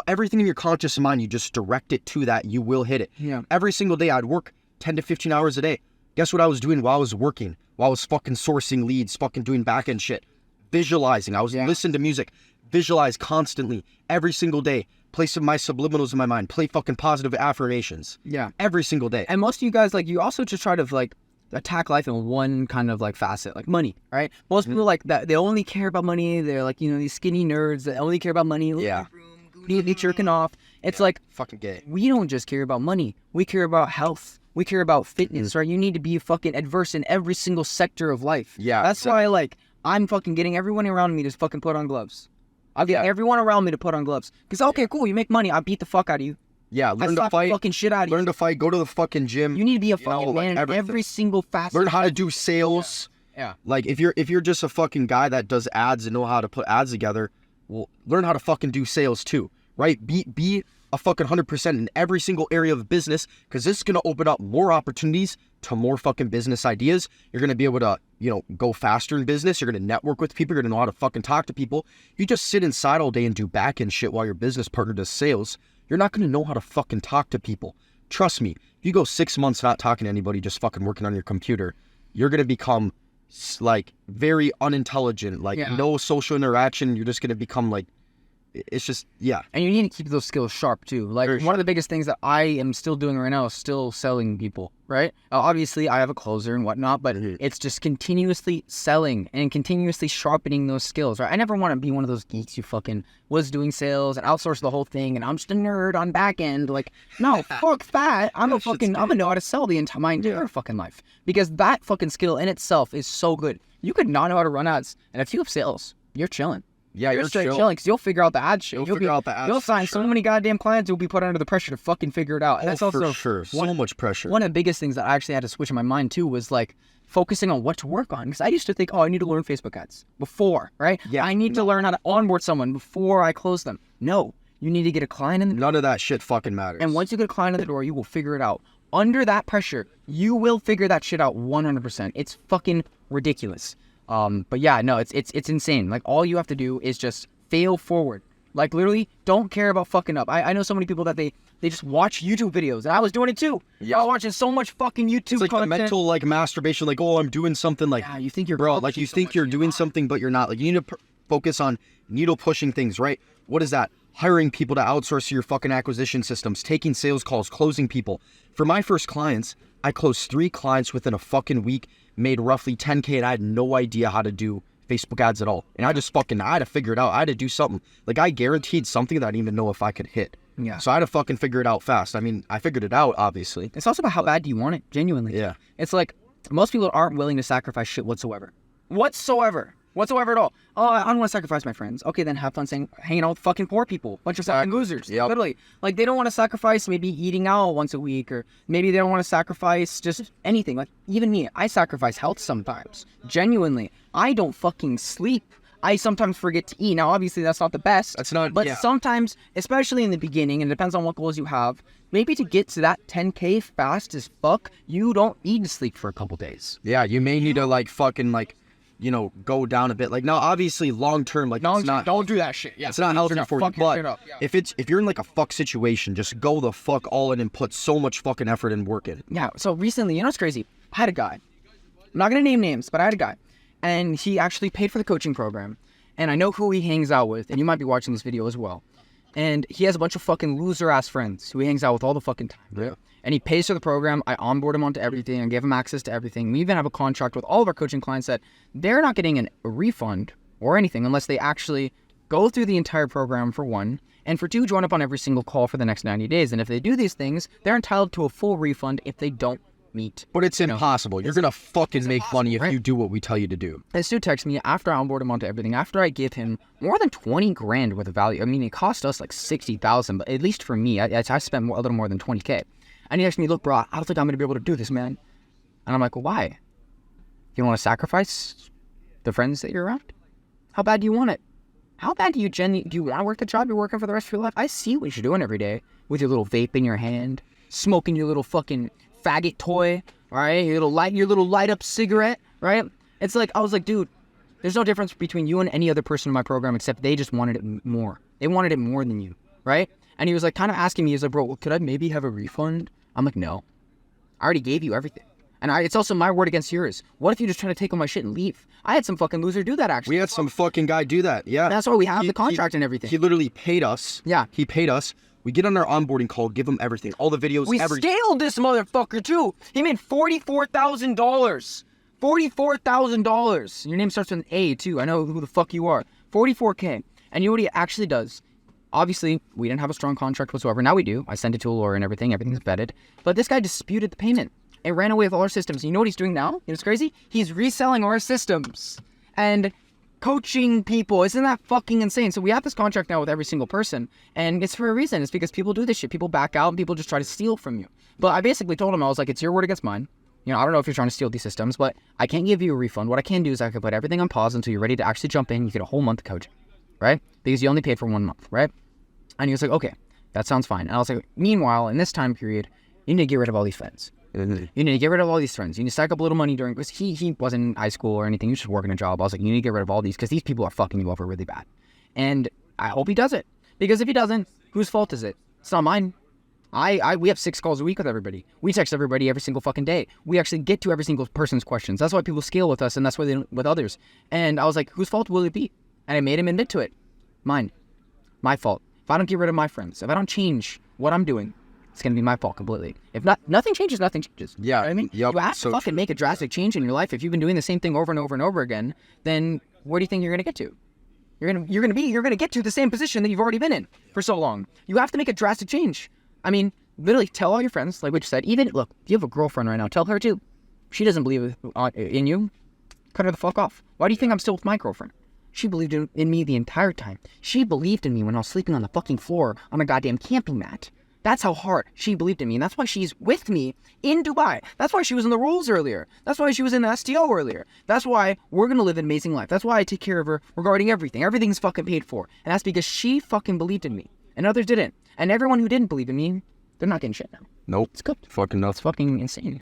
everything in your conscious mind, you just direct it to that, you will hit it. Yeah. Every single day I'd work 10 to 15 hours a day. Guess what I was doing while I was working? While I was fucking sourcing leads, fucking doing back end shit. Visualizing. I was listening to music. Visualize constantly. Every single day. Play some of my subliminals in my mind. Play fucking positive affirmations. Yeah. Every single day. And most of you guys, like, you also just try to, like, attack life in one kind of, like, facet. Like, money, right? Most people, like, that they only care about money. They're, like, these skinny nerds that only care about money. Yeah. They jerking off. It's like, fucking gay. We don't just care about money. We care about health. We care about fitness, right? You need to be fucking adverse in every single sector of life. Yeah. That's why, like, I'm fucking getting everyone around me to fucking put on gloves. I'll get everyone around me to put on gloves. Because, okay, cool, you make money. I'll beat the fuck out of you. Yeah, learn to fight. Fucking shit out of you. Learn to fight. Go to the fucking gym. You need to be a fucking man in every single facet. Learn how to do sales. Yeah. Like, if you're just a fucking guy that does ads and know how to put ads together, well, learn how to fucking do sales too, right? Be a fucking 100% in every single area of business, because this is going to open up more opportunities to more fucking business ideas. You're going to be able to, go faster in business. You're going to network with people. You're going to know how to fucking talk to people. If you just sit inside all day and do back end shit while your business partner does sales, you're not going to know how to fucking talk to people. Trust me, if you go 6 months not talking to anybody, just fucking working on your computer, you're going to become like very unintelligent, like no social interaction. You're just going to become like, it's just, And you need to keep those skills sharp too. Like, one of the biggest things that I am still doing right now is still selling people, right? Obviously, I have a closer and whatnot, but it's just continuously selling and continuously sharpening those skills, right? I never want to be one of those geeks who fucking was doing sales and outsourced the whole thing, and I'm just a nerd on back end. Like, no, fuck that. I'm gonna know how to sell my entire fucking life. Because that fucking skill in itself is so good. You could not know how to run ads, and if you have sales, you're chilling. Yeah, you're straight chilling, because you'll figure out the ad shit. You'll sign so many goddamn clients who'll be put under the pressure to fucking figure it out. And that's also for sure. So much pressure. One of the biggest things that I actually had to switch in my mind too was like focusing on what to work on. Because I used to think, I need to learn Facebook ads before, right? Yeah. I need to learn how to onboard someone before I close them. No, you need to get a client in the door. None of that shit fucking matters. And once you get a client in the door, you will figure it out. Under that pressure, you will figure that shit out 100%. It's fucking ridiculous. But yeah, no, it's insane. Like, all you have to do is just fail forward. Like, literally, don't care about fucking up. I know so many people that they just watch YouTube videos, and I was doing it too. Yeah. I was watching so much fucking YouTube It's like content. the mental, like, masturbation, like, oh, I'm doing something, like, Yeah, you think you're bro, like, you think you're doing something, but you're not. Like, you need to focus on needle pushing things, right? What is that? Hiring people to outsource your fucking acquisition systems, taking sales calls, closing people. For my first clients, I closed 3 clients within a fucking week, made roughly 10K, and I had no idea how to do Facebook ads at all. And I had to figure it out. I had to do something. Like, I guaranteed something that I didn't even know if I could hit. Yeah. So I had to fucking figure it out fast. I mean, I figured it out, obviously. It's also about how bad do you want it, genuinely. Yeah. It's like, most people aren't willing to sacrifice shit whatsoever. Whatsoever at all. Oh, I don't want to sacrifice my friends. Okay, then have fun hanging out with fucking poor people. Bunch of fucking losers. Yep. Literally. Like, they don't want to sacrifice maybe eating out once a week, or maybe they don't want to sacrifice just anything. Like, even me, I sacrifice health sometimes. Genuinely. I don't fucking sleep. I sometimes forget to eat. Now, obviously, that's not the best. That's not, But yeah. sometimes, especially in the beginning, and it depends on what goals you have, maybe to get to that 10K fast as fuck, you don't need to sleep for a couple days. Yeah, you may need to, like, fucking, like, you know, go down a bit. Like, now, obviously, long term, like, it's not, don't do that shit. Yeah, it's not healthy for you. But up. Yeah. if you're in, like, a fuck situation, just go the fuck all in and put so much fucking effort and work in. Yeah, so recently, you know what's crazy? I had a guy. I'm not going to name names, but I had a guy. And he actually paid for the coaching program. And I know who he hangs out with, and you might be watching this video as well. And he has a bunch of fucking loser-ass friends who he hangs out with all the fucking time. Yeah. And he pays for the program. I onboard him onto everything and give him access to everything. We even have a contract with all of our coaching clients that they're not getting a refund or anything unless they actually go through the entire program, for one, and for two, join up on every single call for the next 90 days. And if they do these things, they're entitled to a full refund if they don't meet. But it's impossible. You're going to fucking make money if right? you do what we tell you to do. This dude texts me after I onboard him onto everything, after I give him more than 20 grand worth of value. I mean, it cost us like 60,000, but at least for me, I spent a little more than 20K. And he texts me, look, bro, I don't think I'm going to be able to do this, man. And I'm like, well, why? You want to sacrifice the friends that you're around? How bad do you want it? How bad do you want to work the job you're working for the rest of your life? I see what you're doing every day with your little vape in your hand, smoking your little fucking faggot toy, right? Your little light up cigarette, right? It's like, I was like, dude, there's no difference between you and any other person in my program except they just wanted it more. They wanted it more than you, right? And he was like kind of asking me, he's like, bro, well, could I maybe have a refund? I'm like, no. I already gave you everything. And it's also my word against yours. What if you just try to take all my shit and leave? I had some fucking loser do that, actually. We had some fucking guy do that. Yeah. That's why we have the contract and everything. He literally paid us. Yeah. He paid us. We get on our onboarding call, give him everything, all the videos, We scaled this motherfucker too. He made $44,000. $44,000. Your name starts with an A too. I know who the fuck you are. 44K. And you know what he actually does? Obviously, we didn't have a strong contract whatsoever. Now we do. I sent it to a lawyer and everything. Everything's vetted. But this guy disputed the payment and ran away with all our systems. You know what he's doing now? You know what's crazy? He's reselling our systems and coaching people. Isn't that fucking insane? So we have this contract now with every single person, and it's for a reason. It's because people do this shit. People back out and people just try to steal from you. But I basically told him, I was like, it's your word against mine. You know, I don't know if you're trying to steal these systems, but I can't give you a refund. What I can do is I can put everything on pause until you're ready to actually jump in. You get a whole month of coaching, right? Because you only paid for 1 month, right? And he was like, okay, that sounds fine. And I was like, meanwhile, in this time period, you need to get rid of all these friends. You need to get rid of all these friends. You need to stack up a little money because he wasn't in high school or anything. He was just working a job. I was like, you need to get rid of all these because these people are fucking you over really bad. And I hope he does it. Because if he doesn't, whose fault is it? It's not mine. We have 6 calls a week with everybody. We text everybody every single fucking day. We actually get to every single person's questions. That's why people scale with us, and that's why they don't with others. And I was like, whose fault will it be? And I made him admit to it. Mine. My fault. If I don't get rid of my friends, if I don't change what I'm doing, it's going to be my fault completely. If not, nothing changes, nothing changes. Yeah. You know what I mean? Yep, you have to fucking make a drastic change in your life. If you've been doing the same thing over and over and over again, then where do you think you're going to get to? You're going to get to the same position that you've already been in for so long. You have to make a drastic change. I mean, literally tell all your friends, like what you said, even, look, if you have a girlfriend right now, tell her too. She doesn't believe in you. Cut her the fuck off. Why do you think I'm still with my girlfriend? She believed in me the entire time. She believed in me when I was sleeping on the fucking floor on a goddamn camping mat. That's how hard she believed in me, and that's why she's with me in Dubai. That's why she was in the rules earlier. That's why she was in the STO earlier. That's why we're gonna live an amazing life. That's why I take care of her regarding everything. Everything's fucking paid for. And that's because she fucking believed in me. And others didn't. And everyone who didn't believe in me, they're not getting shit now. Nope. It's cooked. Fucking nuts. It's fucking insane.